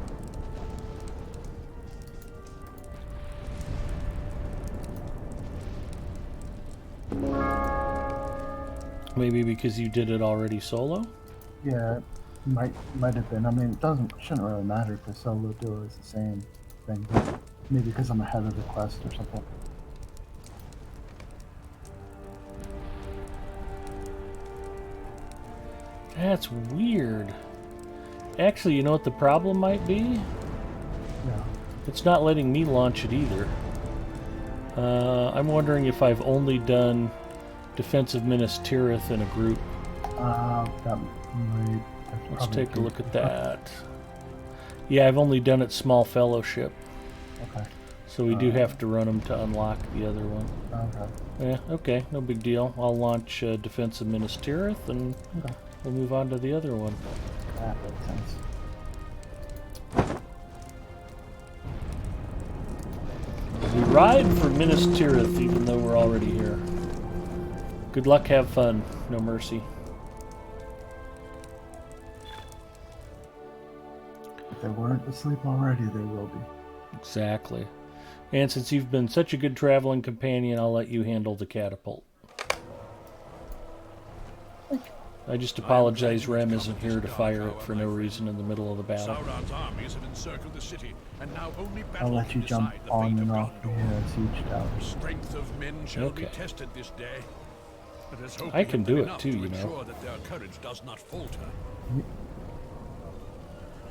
Maybe because you did it already solo? Yeah, it might have been. I mean, shouldn't really matter because solo duo is the same thing. But maybe because I'm ahead of the quest or something. That's weird. Actually, you know what the problem might be? Yeah. It's not letting me launch it either. I'm wondering if I've only done Defensive Minas Tirith in a group. That might. Let's take a look at that. Yeah, I've only done it Small Fellowship. Okay. So we do have to run them to unlock the other one. Okay. Yeah, okay, no big deal. I'll launch Defensive Minas Tirith and we'll move on to the other one. That makes sense. We ride for Minas Tirith even though we're already here. Good luck, have fun. No mercy. If they weren't asleep already, they will be. Exactly. And since you've been such a good traveling companion, I'll let you handle the catapult. I just apologize Rem isn't here to fire it for no reason in the middle of the battle. Sauron's armies have encircled the city, and now only I'll battle let you can jump decide the on fate and of off the Gondor. siege tower. The strength of men shall be Okay. tested this day. But as hope I can have do been it enough too, to you know. ensure that their courage does not falter.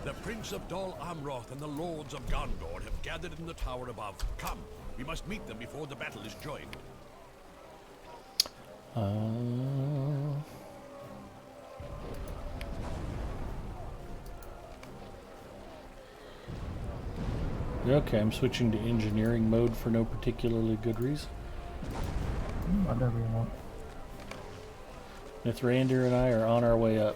The Prince of Dol Amroth and the Lords of Gondor have gathered in the tower above. Come, we must meet them before the battle is joined. Okay, I'm switching to engineering mode for no particularly good reason. Whatever you want. Mithrandir and I are on our way up.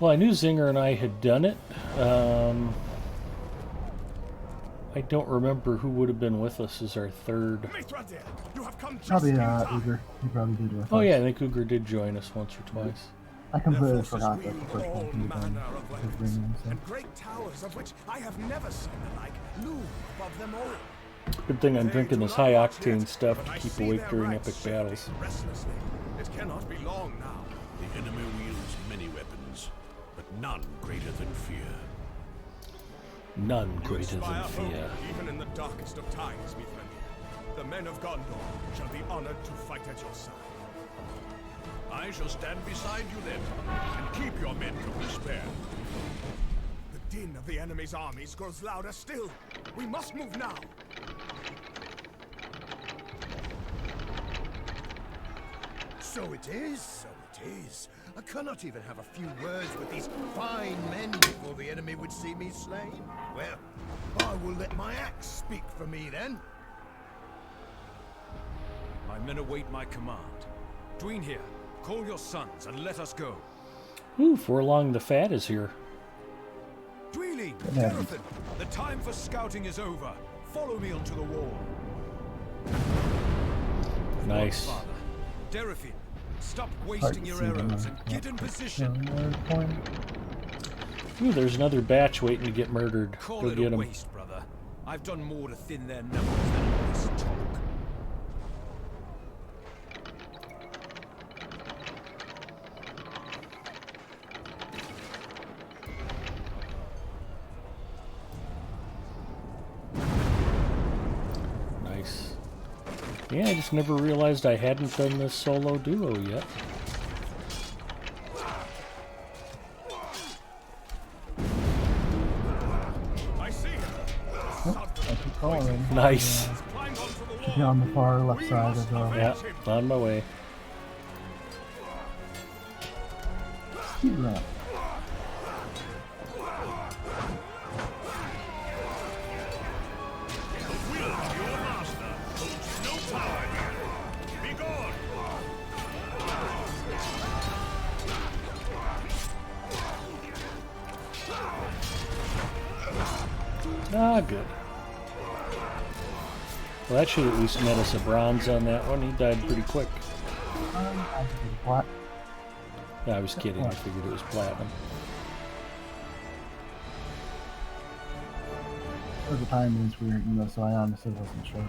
Well, I knew Zinger and I had done it. I don't remember who would have been with us as our third. Mithrandir, you have come just Probably in time. Uber. He probably did with Oh us. yeah, I think Uger did join us once or twice. I completely Their forces forgot that the wield first all one he manner of his weapons, bringing, so. and great towers of which I have never seen the like loom above them all. Good thing I'm They drinking do this not high march octane yet, stuff but to I keep see awake their during ranks epic shifting battles. restlessly. It cannot be long now. The enemy wields many weapons, but none greater than fear. None You greater inspire than hope, fear. even in the darkest of times, Mithrandir. The men of Gondor shall be honored to fight at your side. I shall stand beside you then, and keep your men from despair. The din of the enemy's armies grows louder still. We must move now. So it is, so it is. I cannot even have a few words with these fine men before the enemy would see me slain. Well, I will let my axe speak for me then. My men await my command. Dween here, call your sons and let us go. Ooh, Forlong the Fat is here. Dweeling, Yeah. Derefin, the time for scouting is over. Follow me onto the wall. Nice. Father, Derefin, stop Hard wasting to your see them, arrows and get in position. Point. Ooh, there's another batch waiting to get murdered. Call Go it get a him. waste, brother. I've done more to thin their numbers than all this talk. Nice. Yeah, I just never realized I hadn't done this solo duo yet. I see him. I keep calling. Nice. Climb onto the Should be wall. on the far left side of the Yeah, on my way. speed ramp. The will of your master holds no power here. Be gone. Ah, good. Well, that should at least net us a bronze on that one. He died pretty quick. I did black. Yeah, I was kidding. I figured it was platinum. The timing is weird, so I honestly wasn't sure.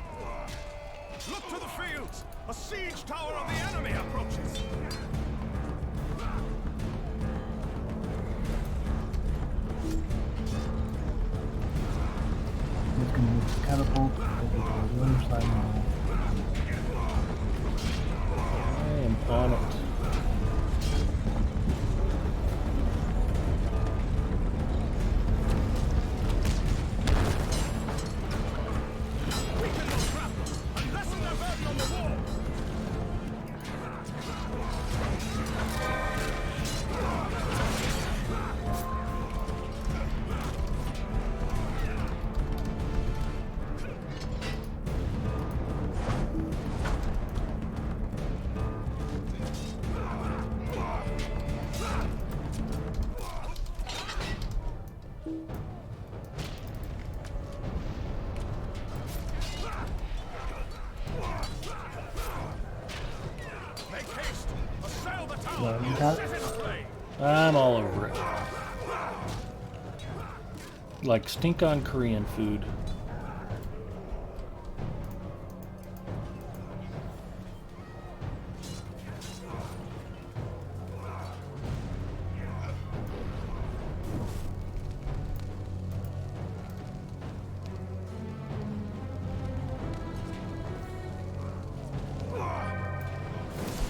Look to the fields. A siege tower of the enemy approaches. He's gonna use his catapult over to the other side now. I am on it. Weaken those grapnels and lessen their burden on the wall. Make haste. Assail the tower. Yeah, you got Set it? it aflame. I'm all over it. Like stink on Korean food.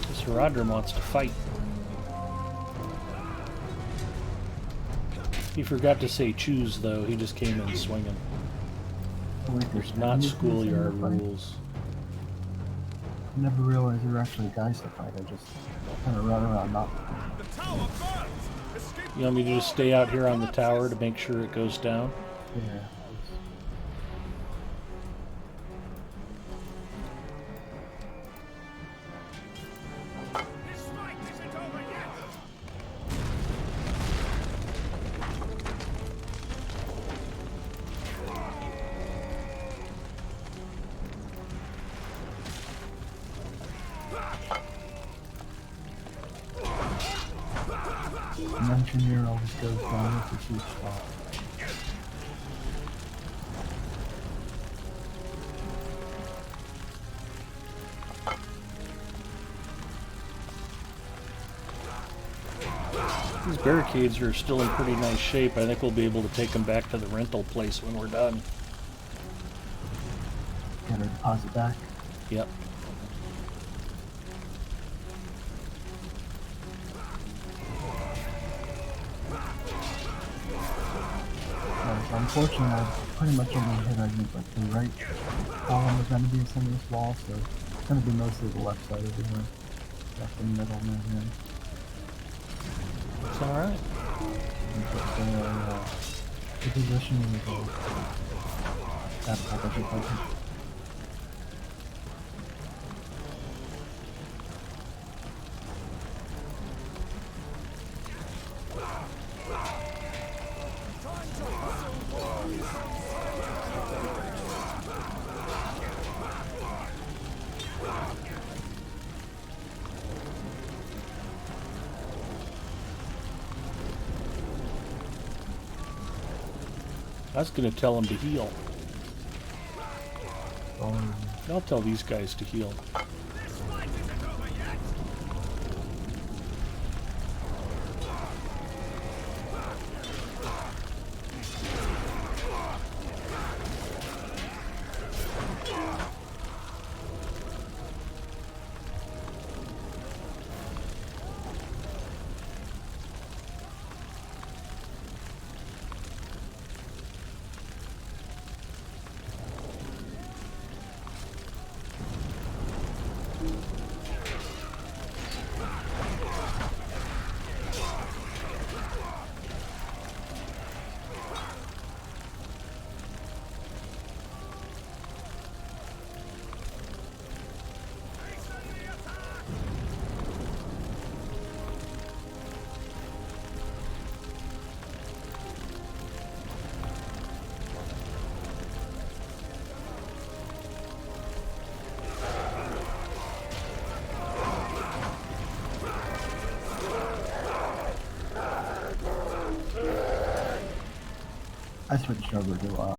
This Haradrim wants to fight. He forgot to say choose, though. He just came in swinging. Wait, There's not enemies in this schoolyard fight? rules. I never realized there were actually guys to fight. I just kind of run around not. The tower burns. Escape. You want me to just stay out here on the tower to make sure it goes down? Yeah. This fight isn't over yet. An engineer always goes down with the sweet spot. These barricades are still in pretty nice shape. I think we'll be able to take them back to the rental place when we're done. Get our deposit back. Yep. Unfortunately, I pretty much only hit, I think, like the right column is going to be in some of this wall, so it's going to be mostly the left side of the room. Left and middle, and then It's alright. the positioning of the catapult, I should like it. I was gonna tell him to heal. Oh, I'll tell these guys to heal. I switched over to